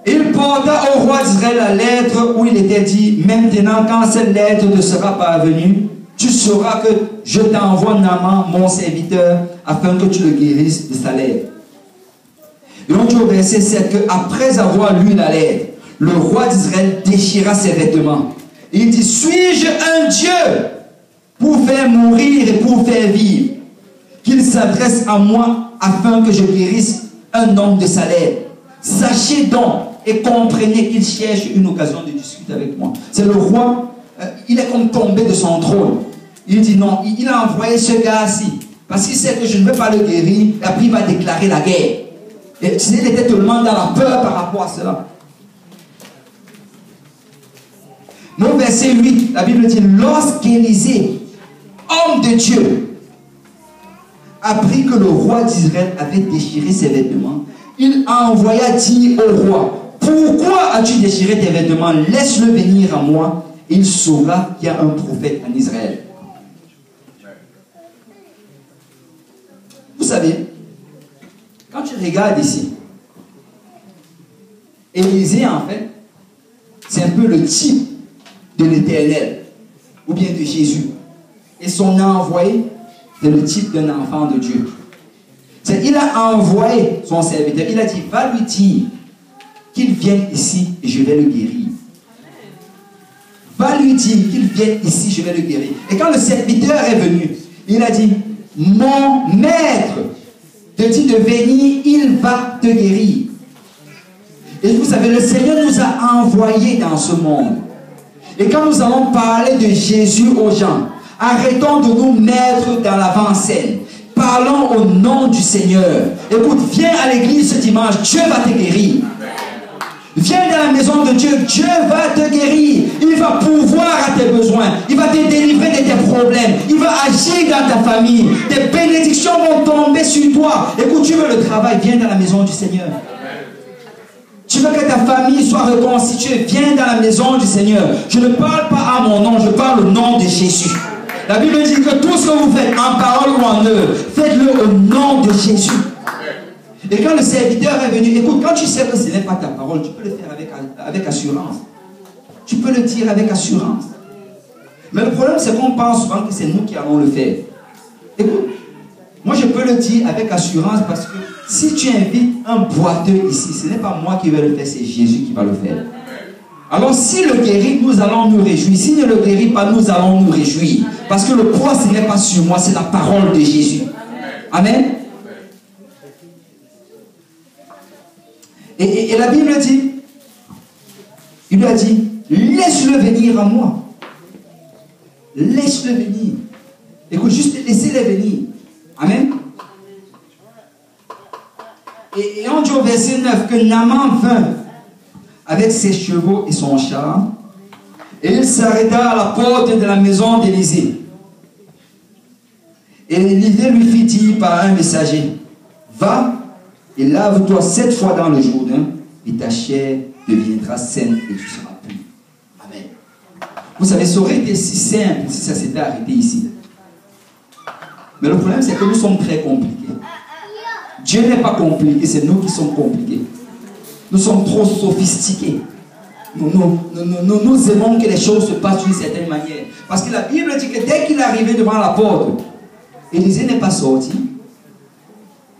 [SPEAKER 1] Il porta au roi d'Israël la lettre où il était dit, maintenant quand cette lettre te sera parvenue, tu sauras que je t'envoie Naaman, mon serviteur, afin que tu le guérisses de sa lèpre. Et on dit au verset 7 que après avoir lu la lettre, le roi d'Israël déchira ses vêtements. Et il dit, suis-je un Dieu pour faire mourir et pour faire vivre, qu'il s'adresse à moi afin que je guérisse un homme de sa lèpre. Sachez donc et comprenez qu'il cherche une occasion de discuter avec moi. C'est le roi, il est comme tombé de son trône. Il dit non, il a envoyé ce gars-ci parce qu'il sait que je ne veux pas le guérir et puis il va déclarer la guerre. Et il était tellement dans la peur par rapport à cela. Mais au verset 8, la Bible dit, lorsqu'Élisée, homme de Dieu, apprit que le roi d'Israël avait déchiré ses vêtements, il envoya dire au roi, pourquoi as-tu déchiré tes vêtements? Laisse-le venir à moi, et il saura qu'il y a un prophète en Israël. Vous savez, quand tu regardes ici, Élisée, en fait, c'est un peu le type de l'Éternel, ou bien de Jésus. Et son envoyé, c'est le type d'un enfant de Dieu. Il a envoyé son serviteur, il a dit, va lui dire qu'il vienne ici et je vais le guérir. Va lui dire qu'il vienne ici, je vais le guérir. Et quand le serviteur est venu, il a dit, mon maître te dit de venir, il va te guérir. Et vous savez, le Seigneur nous a envoyés dans ce monde. Et quand nous allons parler de Jésus aux gens, arrêtons de nous mettre dans l'avant-scène. Parlons au nom du Seigneur. Écoute, viens à l'église ce dimanche, Dieu va te guérir. Viens dans la maison de Dieu, Dieu va te guérir. Il va pourvoir à tes besoins. Il va te délivrer de tes problèmes. Il va agir dans ta famille. Des bénédictions vont tomber sur toi. Écoute, tu veux le travail, viens dans la maison du Seigneur. Tu veux que ta famille soit reconstituée, viens dans la maison du Seigneur. Je ne parle pas à mon nom, je parle au nom de Jésus. La Bible dit que tout ce que vous faites en parole ou en œuvre, faites-le au nom de Jésus. Et quand le serviteur est venu, écoute, quand tu sais que ce n'est pas ta parole, tu peux le faire avec assurance. Tu peux le dire avec assurance. Mais le problème, c'est qu'on pense souvent que c'est nous qui allons le faire. Écoute, moi je peux le dire avec assurance parce que si tu invites un boiteux ici, ce n'est pas moi qui vais le faire, c'est Jésus qui va le faire. Alors s'il le guérit, nous allons nous réjouir. S'il ne le guérit pas, nous allons nous réjouir. Parce que le poids, ce n'est pas sur moi, c'est la parole de Jésus. Amen. Et la Bible dit, il lui a dit, laisse-le venir à moi. Laisse-le venir. Écoute, juste laissez-le venir. Amen. Et on dit au verset 9 que Naaman vint avec ses chevaux et son char, et il s'arrêta à la porte de la maison d'Élisée. Et l'Élisée lui fit dire par un messager, va et lave-toi 7 fois dans le Jourdain, et ta chair deviendra saine et tu seras pur. Amen. Vous savez, ça aurait été si simple si ça s'était arrêté ici. Mais le problème, c'est que nous sommes très compliqués. Dieu n'est pas compliqué, c'est nous qui sommes compliqués. Nous sommes trop sophistiqués. Nous aimons que les choses se passent d'une certaine manière. Parce que la Bible dit que dès qu'il est arrivé devant la porte, Élisée n'est pas sorti.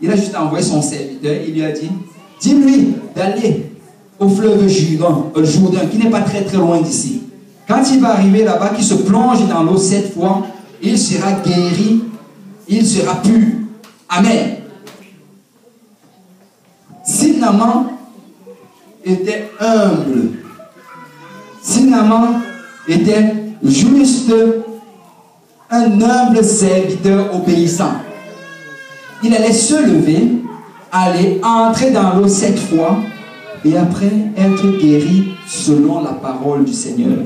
[SPEAKER 1] Il a juste envoyé son serviteur. Il lui a dit, dis-lui d'aller au fleuve Jourdain, qui n'est pas très très loin d'ici. Quand il va arriver là-bas, qu'il se plonge dans l'eau 7 fois, il sera guéri, il sera pur. Amen. Si Naaman était humble, si Naaman était juste un humble serviteur obéissant, il allait se lever, aller entrer dans l'eau 7 fois et après être guéri selon la parole du Seigneur.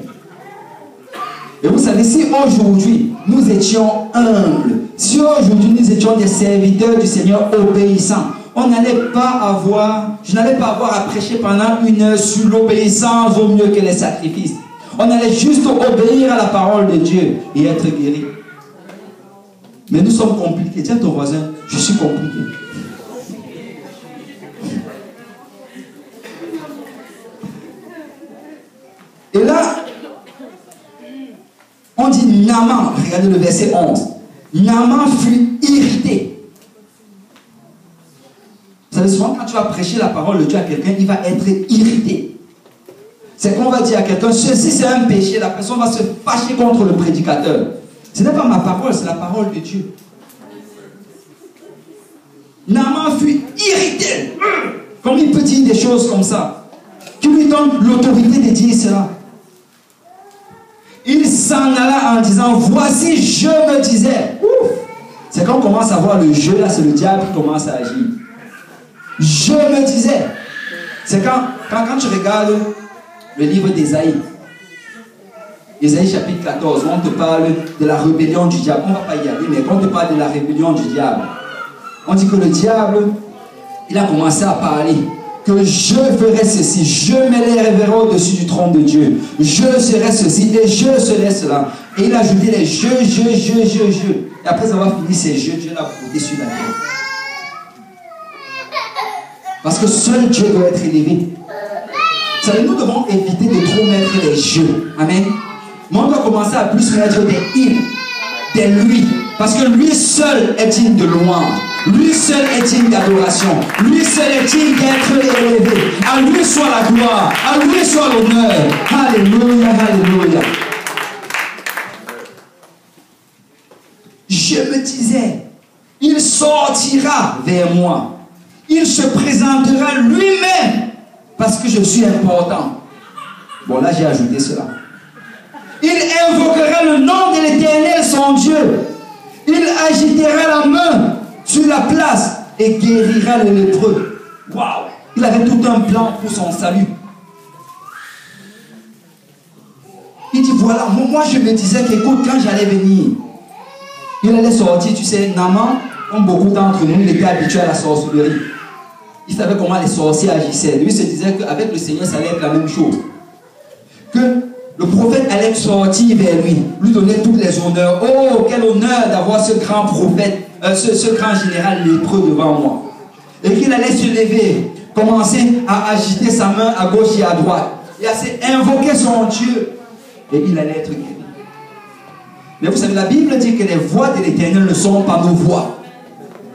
[SPEAKER 1] Et vous savez, si aujourd'hui nous étions humbles, si aujourd'hui nous étions des serviteurs du Seigneur obéissants, on n'allait pas avoir, je n'allais pas avoir à prêcher pendant 1 heure sur l'obéissance au mieux que les sacrifices. On allait juste obéir à la parole de Dieu et être guéri. Mais nous sommes compliqués. Tiens ton voisin, je suis compliqué. Et là, on dit Naaman, regardez le verset 11. Naaman fut irrité. Vous savez, souvent quand tu vas prêcher la parole de Dieu à quelqu'un, il va être irrité. C'est qu'on va dire à quelqu'un, si c'est un péché, la personne va se fâcher contre le prédicateur. Ce n'est pas ma parole, c'est la parole de Dieu. Naaman fut irrité. Comme il peut dire des choses comme ça, qui lui donne l'autorité de dire cela. Il s'en alla en disant, voici, je me disais. C'est quand on commence à voir le jeu, là, c'est le diable qui commence à agir. Je me disais. C'est quand tu regardes le livre d'Ésaïe. Ésaïe chapitre 14, on te parle de la rébellion du diable. On ne va pas y aller, mais quand on te parle de la rébellion du diable, on dit que le diable, il a commencé à parler. Que je ferai ceci, je m'élèverai au-dessus du trône de Dieu. Je serai ceci et je serai cela. Et il a ajouté les je. Et après avoir fini ces jeux, Dieu l'a porté sur la terre. Parce que seul Dieu doit être élevé. Vous savez, nous devons éviter de trop mettre les jeux. Amen. Mais on doit commencer à plus mettre des il, des lui. Parce que lui seul est digne de louange. Lui seul est digne d'adoration. Lui seul est digne d'être élevé. À lui soit la gloire. À lui soit l'honneur. Alléluia, alléluia. Je me disais, il sortira vers moi. Il se présentera lui-même parce que je suis important. Bon, là j'ai ajouté cela. Il invoquera le nom de l'Éternel, son Dieu. Il agitera la main sur la place et guérira le lépreux. Waouh! Il avait tout un plan pour son salut. Il dit, voilà, moi je me disais qu'écoute, quand j'allais venir, il allait sortir, tu sais, Naaman, comme beaucoup d'entre nous, il était habitué à la sorcellerie. Il savait comment les sorciers agissaient. Lui se disait qu'avec le Seigneur, ça allait être la même chose. Que le prophète allait sortir vers lui donner toutes les honneurs. Oh, quel honneur d'avoir ce grand prophète, ce grand général lépreux devant moi. Et qu'il allait se lever, commencer à agiter sa main à gauche et à droite, et à invoquer son Dieu. Et il allait être guéri. Mais vous savez, la Bible dit que les voix de l'Éternel ne sont pas nos voix.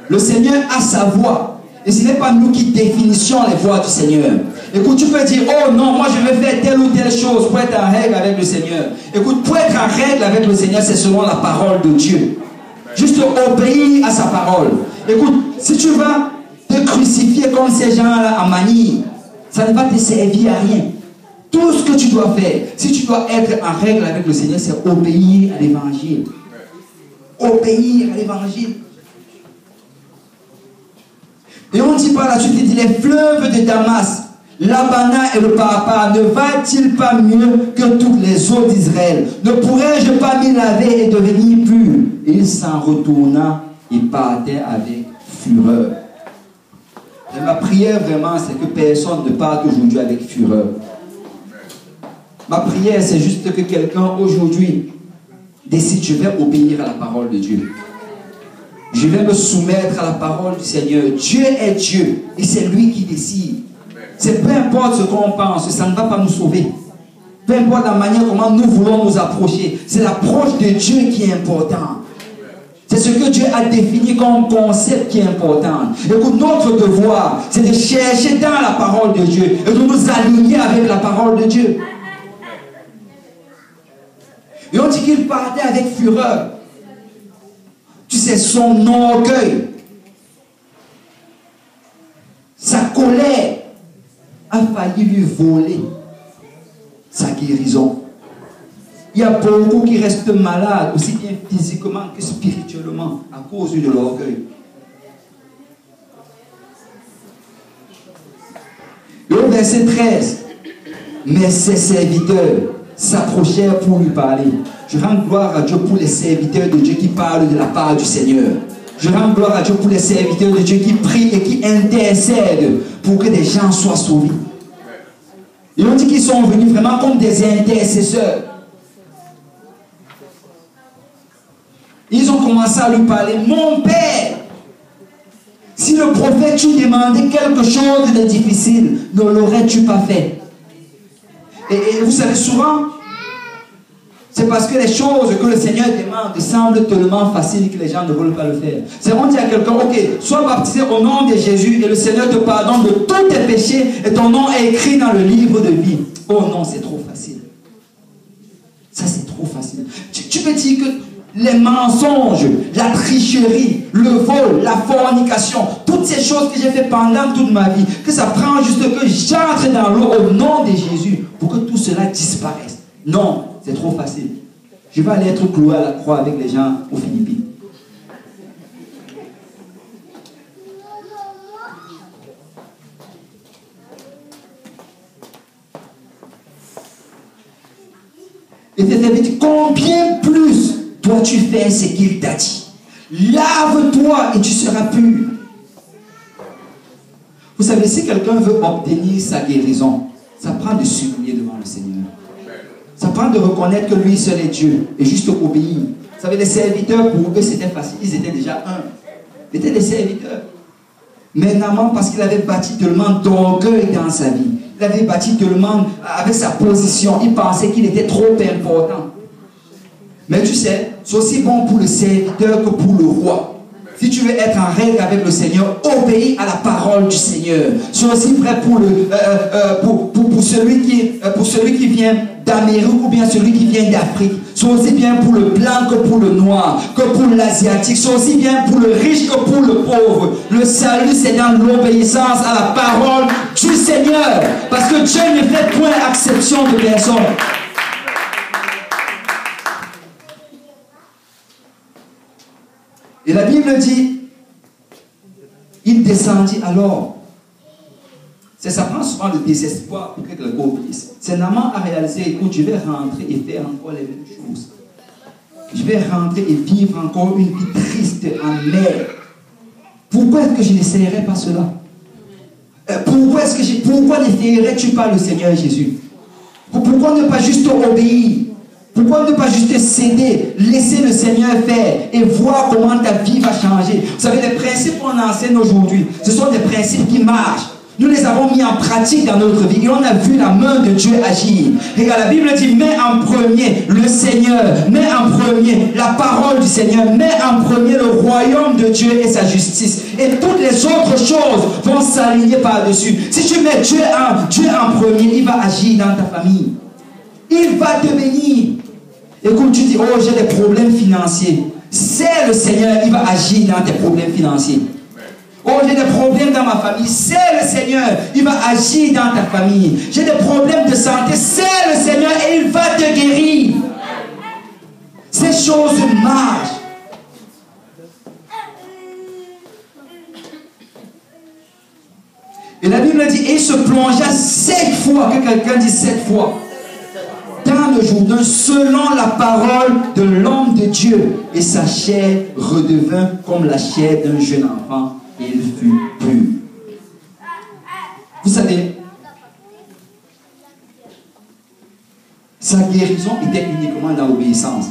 [SPEAKER 1] Le Seigneur a sa voix. Et ce n'est pas nous qui définissions les voies du Seigneur. Écoute, tu peux dire, oh non, moi je vais faire telle ou telle chose pour être en règle avec le Seigneur. Écoute, pour être en règle avec le Seigneur, c'est selon la parole de Dieu. Juste obéir à sa parole. Écoute, si tu vas te crucifier comme ces gens-là en manie, ça ne va te servir à rien. Tout ce que tu dois faire, si tu dois être en règle avec le Seigneur, c'est obéir à l'évangile. Obéir à l'évangile. Et on dit par la suite, il dit, les fleuves de Damas, l'Abana et le Parapara, ne va-t-il pas mieux que toutes les eaux d'Israël? Ne pourrais-je pas m'y laver et devenir pur? Et il s'en retourna et partait avec fureur. Et ma prière vraiment, c'est que personne ne parte aujourd'hui avec fureur. Ma prière, c'est juste que quelqu'un aujourd'hui décide, je vais obéir à la parole de Dieu. Je vais me soumettre à la parole du Seigneur. Dieu est Dieu et c'est lui qui décide. C'est peu importe ce qu'on pense, ça ne va pas nous sauver. Peu importe la manière comment nous voulons nous approcher, c'est l'approche de Dieu qui est importante. C'est ce que Dieu a défini comme concept qui est important. Et que notre devoir, c'est de chercher dans la parole de Dieu et de nous aligner avec la parole de Dieu. Et on dit qu'il partait avec fureur. Tu sais, son orgueil, sa colère a failli lui voler sa guérison. Il y a beaucoup qui restent malades, aussi bien physiquement que spirituellement, à cause de l'orgueil. Et au verset 13, mais ses serviteurs s'approchèrent pour lui parler. Je rends gloire à Dieu pour les serviteurs de Dieu qui parlent de la part du Seigneur. Je rends gloire à Dieu pour les serviteurs de Dieu qui prient et qui intercèdent pour que des gens soient sauvés. Et on dit qu'ils sont venus vraiment comme des intercesseurs. Ils ont commencé à lui parler. Mon père, si le prophète tu demandais quelque chose de difficile, ne l'aurais-tu pas fait? Et vous savez, souvent, c'est parce que les choses que le Seigneur demande semblent tellement faciles que les gens ne veulent pas le faire. C'est on dit à quelqu'un, ok, sois baptisé au nom de Jésus et le Seigneur te pardonne de tous tes péchés et ton nom est écrit dans le livre de vie. Oh non, c'est trop facile. Ça, c'est trop facile. Tu peux dire que les mensonges, la tricherie, le vol, la fornication, toutes ces choses que j'ai fait pendant toute ma vie, que ça prend juste que j'entre dans l'eau au nom de Jésus pour que tout cela disparaisse. Non, c'est trop facile. Je vais aller être cloué à la croix avec les gens aux Philippines. Et tu t'avais dit, combien plus dois-tu faire ce qu'il t'a dit? Lave-toi et tu seras pur. Vous savez, si quelqu'un veut obtenir sa guérison, ça prend de s'humilier devant le Seigneur. Ça prend de reconnaître que lui seul est Dieu et juste obéir. Vous savez, les serviteurs, pour eux, c'était facile. Ils étaient déjà un. Ils étaient des serviteurs. Mais Naaman, parce qu'il avait bâti tellement d'orgueil dans sa vie, il avait bâti tellement avec sa position, il pensait qu'il était trop important. Mais tu sais, c'est aussi bon pour le serviteur que pour le roi. Si tu veux être en règle avec le Seigneur, obéis à la parole du Seigneur. Sois aussi prêt pour celui qui vient d'Amérique ou bien celui qui vient d'Afrique. Sois aussi bien pour le blanc que pour le noir, que pour l'asiatique. Sois aussi bien pour le riche que pour le pauvre. Le salut, c'est dans l'obéissance à la parole du Seigneur. Parce que Dieu ne fait point exception de personne. Et la Bible dit, il descendit alors. Ça prend souvent le désespoir pour que quelqu'un obéisse. C'est Naaman à réaliser, écoute, je vais rentrer et faire encore les mêmes choses. Je vais rentrer et vivre encore une vie triste, amère. Pourquoi est-ce que je n'essayerais pas cela? Pourquoi n'essayerais-tu pas le Seigneur Jésus? Pourquoi ne pas juste obéir? Pourquoi ne pas juste céder, laisser le Seigneur faire et voir comment ta vie va changer? Vous savez, les principes qu'on enseigne aujourd'hui, ce sont des principes qui marchent. Nous les avons mis en pratique dans notre vie et on a vu la main de Dieu agir. Regarde, la Bible dit, mets en premier le Seigneur, mets en premier la parole du Seigneur, mets en premier le royaume de Dieu et sa justice. Et toutes les autres choses vont s'aligner par-dessus. Si tu mets Dieu en premier, il va agir dans ta famille. Il va te bénir. Et comme tu dis, oh, j'ai des problèmes financiers. C'est le Seigneur, il va agir dans tes problèmes financiers. Oh, j'ai des problèmes dans ma famille. C'est le Seigneur, il va agir dans ta famille. J'ai des problèmes de santé. C'est le Seigneur et il va te guérir. Ces choses marchent. Et la Bible dit, et il se plongea 7 fois, que quelqu'un dit 7 fois, dans le Jourdain, selon la parole de l'homme de Dieu. Et sa chair redevint comme la chair d'un jeune enfant. Et il fut pur. Vous savez, sa guérison était uniquement dans l'obéissance.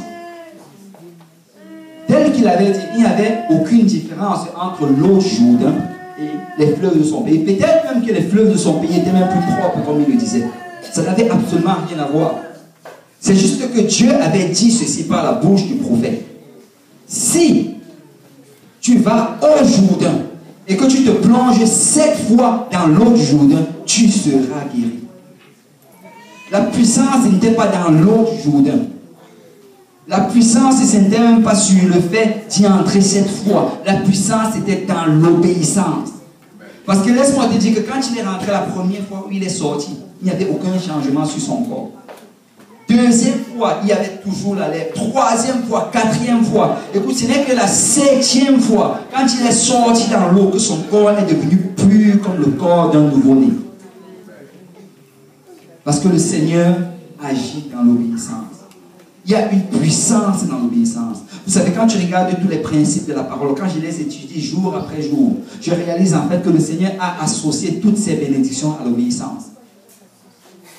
[SPEAKER 1] Tel qu'il avait dit, il n'y avait aucune différence entre l'eau Jourdain et les fleuves de son pays. Peut-être même que les fleuves de son pays étaient même plus propres, comme il le disait. Ça n'avait absolument rien à voir. C'est juste que Dieu avait dit ceci par la bouche du prophète. Si tu vas au Jourdain et que tu te plonges 7 fois dans l'eau du Jourdain, tu seras guéri. La puissance n'était pas dans l'eau du Jourdain. La puissance, ce n'était même pas sur le fait d'y entrer 7 fois. La puissance était dans l'obéissance. Parce que laisse-moi te dire que quand il est rentré la première fois où il est sorti, il n'y avait aucun changement sur son corps. Deuxième fois, il y avait toujours la lèpre. Troisième fois, quatrième fois. Écoute, ce n'est que la 7e fois, quand il est sorti dans l'eau, que son corps est devenu pur comme le corps d'un nouveau-né. Parce que le Seigneur agit dans l'obéissance. Il y a une puissance dans l'obéissance. Vous savez, quand tu regardes tous les principes de la parole, quand je les étudie jour après jour, je réalise en fait que le Seigneur a associé toutes ces bénédictions à l'obéissance.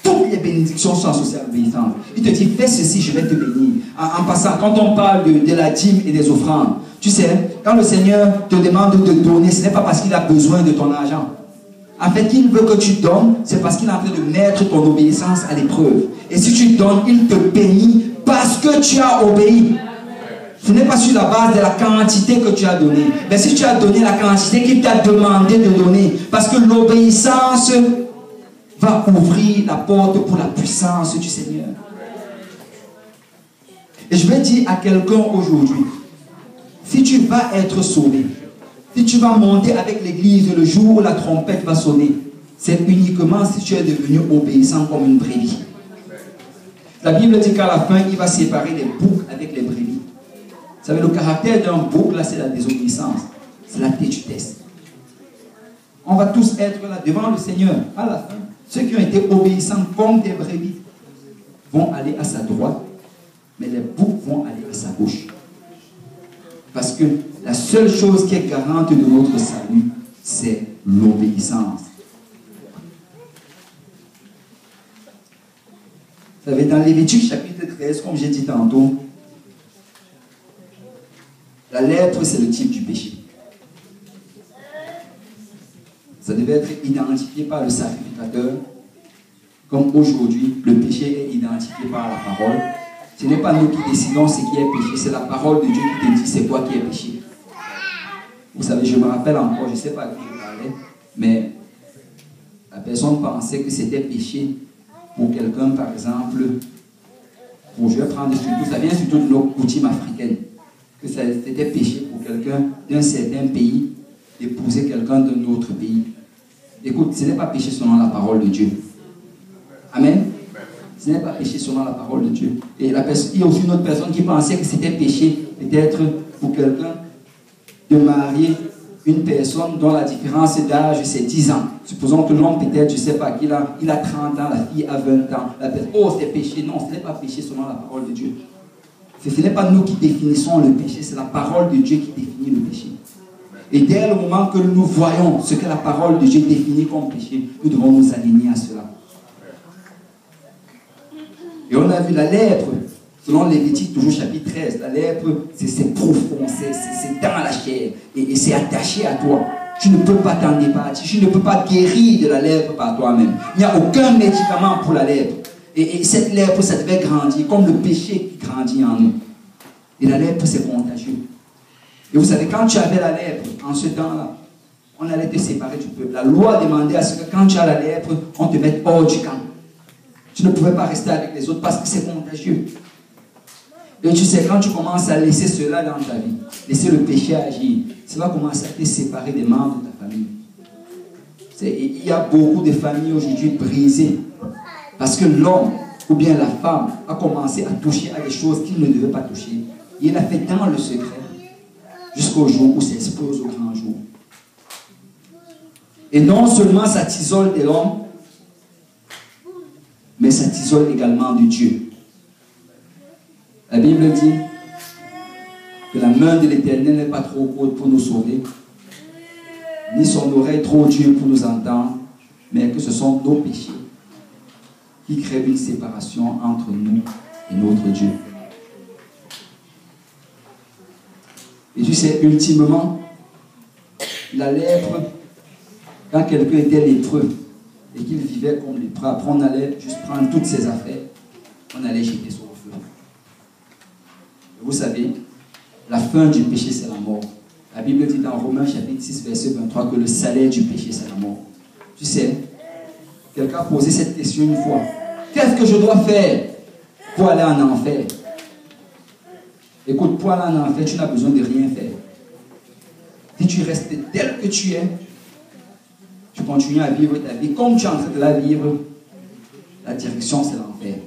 [SPEAKER 1] Toutes les bénédictions sont associées à l'obéissance. Il te dit, fais ceci, je vais te bénir. En passant, quand on parle de la dîme et des offrandes, tu sais, quand le Seigneur te demande de donner, ce n'est pas parce qu'il a besoin de ton argent. En fait, il veut que tu donnes, c'est parce qu'il est en train de mettre ton obéissance à l'épreuve. Et si tu donnes, il te bénit parce que tu as obéi. Ce n'est pas sur la base de la quantité que tu as donné. Mais si tu as donné la quantité qu'il t'a demandé de donner, parce que l'obéissance va ouvrir la porte pour la puissance du Seigneur. Et je vais dire à quelqu'un aujourd'hui, si tu vas être sauvé, si tu vas monter avec l'église le jour où la trompette va sonner, c'est uniquement si tu es devenu obéissant comme une brebis. La Bible dit qu'à la fin, il va séparer les boucs avec les brebis. Vous savez, le caractère d'un bouc, là, c'est la désobéissance. C'est la têtudesse. On va tous être là devant le Seigneur. À la fin, ceux qui ont été obéissants comme des brebis vont aller à sa droite, mais les boucs vont aller à sa gauche. Parce que la seule chose qui est garante de notre salut, c'est l'obéissance. Vous savez, dans Lévitique chapitre 13, comme j'ai dit tantôt, la lèpre, c'est le type du péché. Ça devait être identifié par le sacrificateur, comme aujourd'hui, le péché est identifié par la parole. Ce n'est pas nous qui décidons ce qui est péché, c'est la parole de Dieu qui te dit c'est quoi qui est péché. Vous savez, je me rappelle encore, je ne sais pas à qui je parlais, mais la personne pensait que c'était péché pour quelqu'un, par exemple, je vais prendre surtout, ça vient surtout de nos coutumes africaines, que c'était péché pour quelqu'un d'un certain pays d'épouser quelqu'un d'un autre pays. Écoute, ce n'est pas péché selon la parole de Dieu. Amen. Ce n'est pas péché selon la parole de Dieu. Et il y a aussi une autre personne qui pensait que c'était péché, peut-être pour quelqu'un, de marier une personne dont la différence d'âge c'est 10 ans. Supposons que l'homme peut-être, je ne sais pas, il a 30 ans, la fille a 20 ans. La personne, oh c'est péché. Non, ce n'est pas péché selon la parole de Dieu. Ce n'est pas nous qui définissons le péché, c'est la parole de Dieu qui définit le péché. Et dès le moment que nous voyons ce que la parole de Dieu définit comme péché, nous devons nous aligner à cela. Et on a vu la lèpre, selon Lévitique, toujours chapitre 13, la lèpre, c'est profond, c'est dans la chair, et c'est attaché à toi. Tu ne peux pas t'en départir, tu ne peux pas guérir de la lèpre par toi-même. Il n'y a aucun médicament pour la lèpre. Et cette lèpre, ça devait grandir, comme le péché qui grandit en nous. Et la lèpre, c'est contagieux. Et vous savez, quand tu avais la lèpre, en ce temps-là, on allait te séparer du peuple. La loi demandait à ce que quand tu as la lèpre, on te mette hors du camp. Tu ne pouvais pas rester avec les autres parce que c'est contagieux. Et tu sais, quand tu commences à laisser cela dans ta vie, laisser le péché agir, ça va commencer à te séparer des membres de ta famille. Il y a beaucoup de familles aujourd'hui brisées parce que l'homme ou bien la femme a commencé à toucher à des choses qu'il ne devait pas toucher. Et il a fait dans le secret jusqu'au jour où ça explose au grand jour. Et non seulement ça t'isole de l'homme, mais ça t'isole également de Dieu. La Bible dit que la main de l'Éternel n'est pas trop courte pour nous sauver, ni son oreille trop dure pour nous entendre, mais que ce sont nos péchés qui créent une séparation entre nous et notre Dieu. sais, ultimement, la lèpre, quand quelqu'un était lépreux et qu'il vivait comme lépreux, après on allait juste prendre toutes ses affaires, on allait jeter sur le feu. Et vous savez, la fin du péché, c'est la mort. La Bible dit dans Romains chapitre 6, verset 23 que le salaire du péché, c'est la mort. Tu sais, quelqu'un a posé cette question une fois. Qu'est-ce que je dois faire pour aller en enfer? Écoute, pour aller en enfer, tu n'as besoin de rien faire. Si tu restes tel que tu es, tu continues à vivre ta vie comme tu es en train de la vivre, la direction, c'est l'enfer.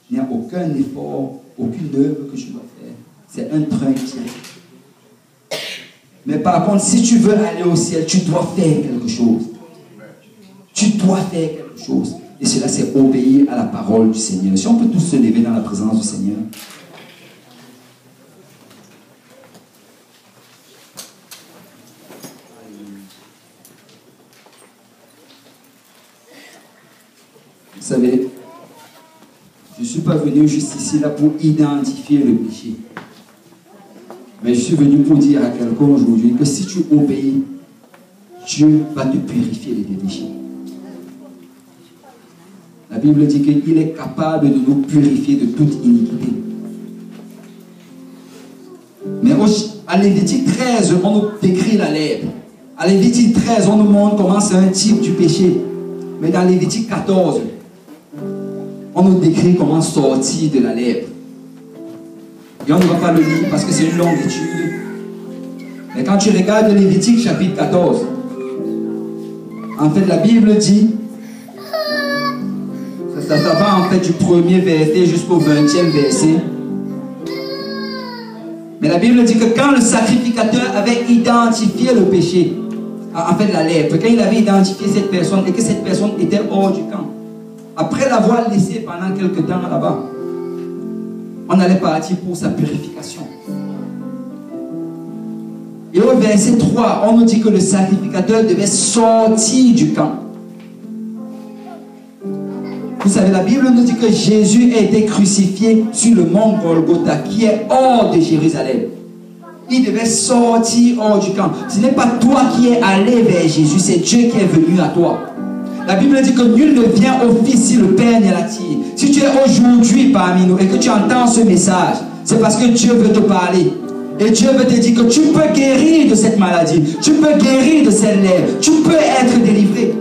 [SPEAKER 1] Il n'y a aucun effort, aucune œuvre que tu dois faire. C'est un train direct. Mais par contre, si tu veux aller au ciel, tu dois faire quelque chose. Tu dois faire quelque chose. Et cela, c'est obéir à la parole du Seigneur. Si on peut tous se lever dans la présence du Seigneur. Vous savez, je ne suis pas venu juste ici là pour identifier le péché. Mais je suis venu pour dire à quelqu'un aujourd'hui que si tu obéis, Dieu va te purifier de tes péchés. La Bible dit qu'il est capable de nous purifier de toute iniquité. Mais à Lévitique 13, on nous décrit la lèpre. À Lévitique 13, on nous montre comment c'est un type du péché. Mais dans Lévitique 14, on nous décrit comment sortir de la lèpre. Et on ne va pas le lire parce que c'est une longue étude. Mais quand tu regardes Lévitique chapitre 14, en fait la Bible dit, ça va en fait du premier verset jusqu'au 20e verset. Mais la Bible dit que quand le sacrificateur avait identifié le péché, en fait la lèpre, quand il avait identifié cette personne et que cette personne était hors du camp, après l'avoir laissé pendant quelque temps là-bas, on allait partir pour sa purification. Et au verset 3, on nous dit que le sacrificateur devait sortir du camp. Vous savez, la Bible nous dit que Jésus a été crucifié sur le mont Golgotha, qui est hors de Jérusalem. Il devait sortir hors du camp. Ce n'est pas toi qui es allé vers Jésus, c'est Dieu qui est venu à toi. La Bible dit que nul ne vient au Fils si le Père ne l'attire. Si tu es aujourd'hui parmi nous et que tu entends ce message, c'est parce que Dieu veut te parler. Et Dieu veut te dire que tu peux guérir de cette maladie. Tu peux guérir de cette lèpre. Tu peux être délivré.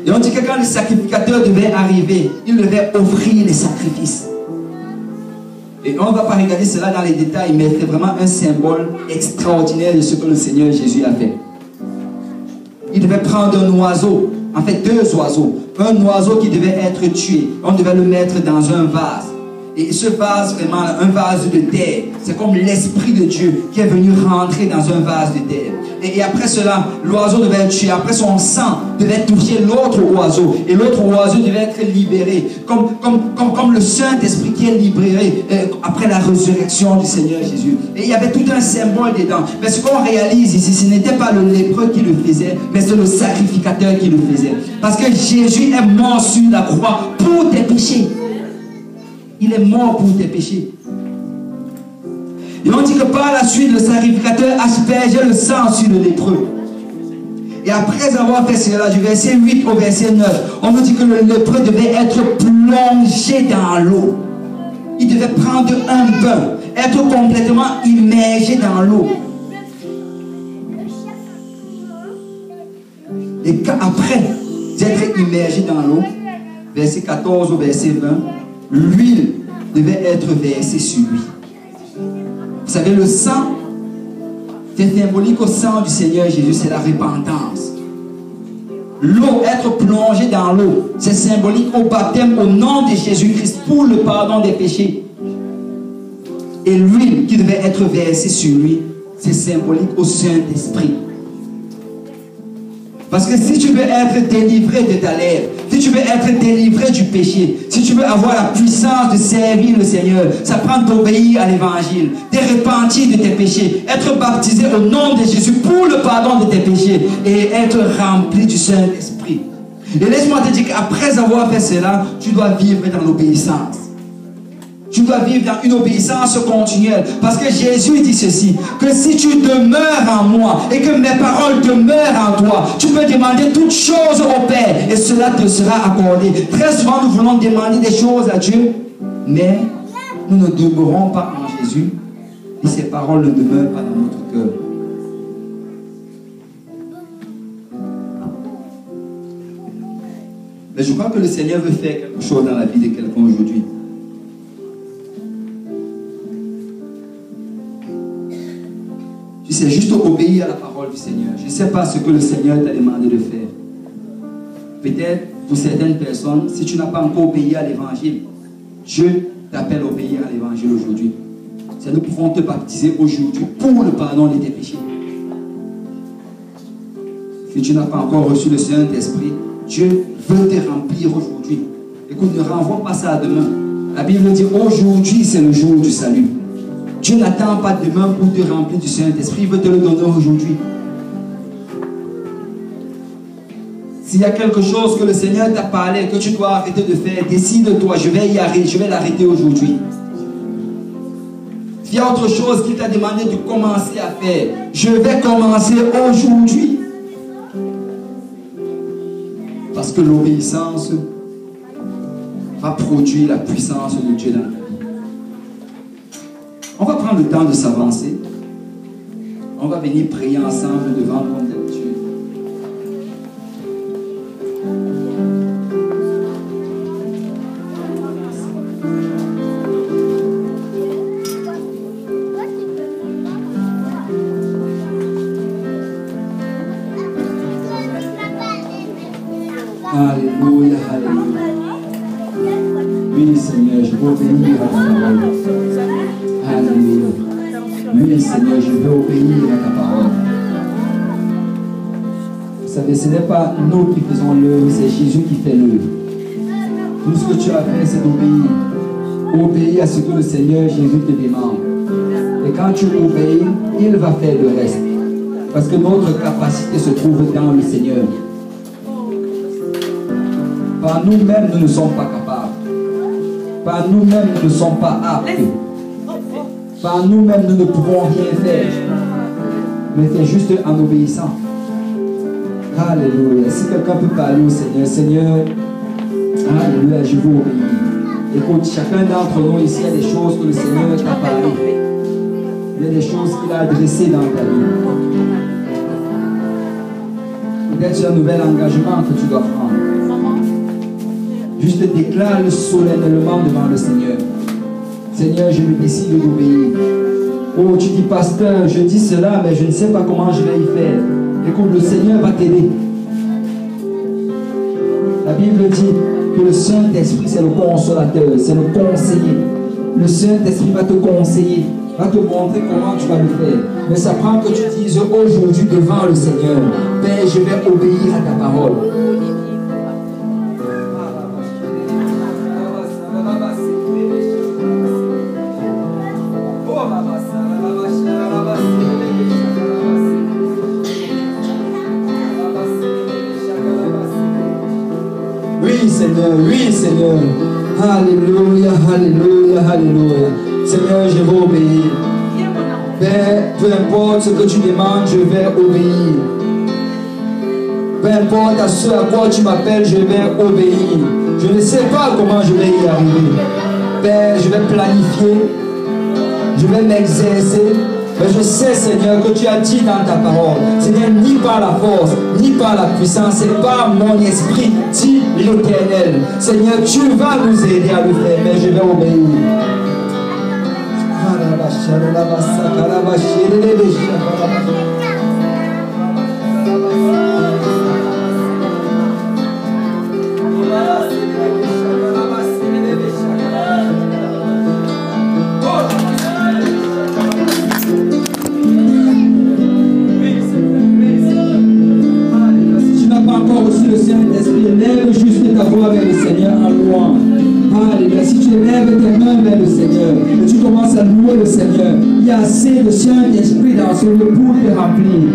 [SPEAKER 1] Et on dit que quand le sacrificateur devait arriver, il devait offrir les sacrifices. Et on ne va pas regarder cela dans les détails, mais c'est vraiment un symbole extraordinaire de ce que le Seigneur Jésus a fait. Il devait prendre un oiseau, en fait 2 oiseaux. Un oiseau qui devait être tué. On devait le mettre dans un vase. Et ce vase, vraiment, un vase de terre, c'est comme l'Esprit de Dieu qui est venu rentrer dans un vase de terre. Et après cela, l'oiseau devait être tué. Après, son sang devait toucher l'autre oiseau. Et l'autre oiseau devait être libéré. Comme le Saint-Esprit qui est libéré après la résurrection du Seigneur Jésus. Et il y avait tout un symbole dedans. Mais ce qu'on réalise ici, ce n'était pas le lépreux qui le faisait, mais c'est le sacrificateur qui le faisait. Parce que Jésus est mort sur la croix pour tes péchés. Il est mort pour tes péchés. Et on dit que par la suite, le sacrificateur aspergeait le sang sur le lépreux. Et après avoir fait cela, du verset 8 au verset 9, on nous dit que le lépreux devait être plongé dans l'eau. Il devait prendre un bain, être complètement immergé dans l'eau. Et après être immergé dans l'eau, verset 14 au verset 20, l'huile devait être versée sur lui. Vous savez, le sang, c'est symbolique au sang du Seigneur Jésus, c'est la repentance. L'eau, être plongé dans l'eau, c'est symbolique au baptême au nom de Jésus-Christ pour le pardon des péchés. Et l'huile qui devait être versée sur lui, c'est symbolique au Saint-Esprit. Parce que si tu veux être délivré de ta lèpre, si tu veux être délivré du péché, si tu veux avoir la puissance de servir le Seigneur, ça prend d'obéir à l'évangile, de repentir de tes péchés, être baptisé au nom de Jésus pour le pardon de tes péchés et être rempli du Saint-Esprit. Et laisse-moi te dire qu'après avoir fait cela, tu dois vivre dans l'obéissance. Tu dois vivre dans une obéissance continuelle. Parce que Jésus dit ceci, que si tu demeures en moi et que mes paroles demeurent en toi, tu peux demander toutes choses au Père et cela te sera accordé. Très souvent, nous voulons demander des choses à Dieu, mais nous ne demeurons pas en Jésus et ses paroles ne demeurent pas dans notre cœur. Mais je crois que le Seigneur veut faire quelque chose dans la vie de quelqu'un aujourd'hui. Tu sais, juste obéir à la parole du Seigneur. Je ne sais pas ce que le Seigneur t'a demandé de faire. Peut-être, pour certaines personnes, si tu n'as pas encore obéi à l'évangile, Dieu t'appelle à obéir à l'évangile aujourd'hui. C'est nous pouvons te baptiser aujourd'hui pour le pardon de tes péchés. Si tu n'as pas encore reçu le Saint-Esprit, Dieu veut te remplir aujourd'hui. Écoute, ne renvoie pas ça à demain. La Bible dit aujourd'hui c'est le jour du salut. Dieu n'attend pas demain pour te remplir du Saint-Esprit, il veut te le donner aujourd'hui. S'il y a quelque chose que le Seigneur t'a parlé, que tu dois arrêter de faire, décide-toi, je vais y arrêter, je vais l'arrêter aujourd'hui. S'il y a autre chose qu'il t'a demandé de commencer à faire, je vais commencer aujourd'hui. Parce que l'obéissance va produire la puissance de Dieu dans ta vie. On va prendre le temps de s'avancer. On va venir prier ensemble devant le nom de Dieu. Alléluia, alléluia. Oui, Seigneur, je veux obéir à ta parole. Alléluia. Oui, Seigneur, je veux obéir à ta parole. Vous savez, ce n'est pas nous qui faisons l'œuvre, c'est Jésus qui fait l'œuvre. Tout ce que tu as fait, c'est d'obéir. Obéir à ce que le Seigneur Jésus te demande. Et quand tu obéis, il va faire le reste. Parce que notre capacité se trouve dans le Seigneur. Par nous-mêmes, nous ne sommes pas capables. Par nous-mêmes, nous ne sommes pas aptes. Par nous-mêmes, nous ne pouvons rien faire. Mais c'est juste en obéissant. Alléluia. Si quelqu'un peut parler au Seigneur, Seigneur, alléluia, je veux obéir. Écoute, chacun d'entre nous ici, il y a des choses que le Seigneur t'a parlé. Il y a des choses qu'il a adressées dans ta vie. Peut-être c'est un nouvel engagement que tu dois prendre. Juste déclare solennellement devant le Seigneur. Seigneur, je me décide d'obéir. Oh, tu dis, pasteur, je dis cela, mais je ne sais pas comment je vais y faire. Écoute, le Seigneur va t'aider. La Bible dit que le Saint-Esprit, c'est le consolateur, c'est le conseiller. Le Saint-Esprit va te conseiller, va te montrer comment tu vas le faire. Mais ça prend que tu dises aujourd'hui devant le Seigneur, Père, je vais obéir à ta parole. Oui, Seigneur. Alléluia, alléluia, alléluia. Seigneur, je vais obéir. Père, peu importe ce que tu demandes, je vais obéir. Peu importe à ce à quoi tu m'appelles, je vais obéir. Je ne sais pas comment je vais y arriver. Père, je vais planifier. Je vais m'exercer. Mais je sais, Seigneur, que tu as dit dans ta parole, Seigneur, ni par la force, ni par la puissance, c'est par mon esprit, dit l'Éternel. Seigneur, tu vas nous aider à le faire, mais je vais obéir. Lève juste ta voix vers le Seigneur en louant. Alléluia. Si tu lèves tes mains vers le Seigneur et tu commences à louer le Seigneur, il y a assez de Saint-Esprit dans ce lieu pour te remplir.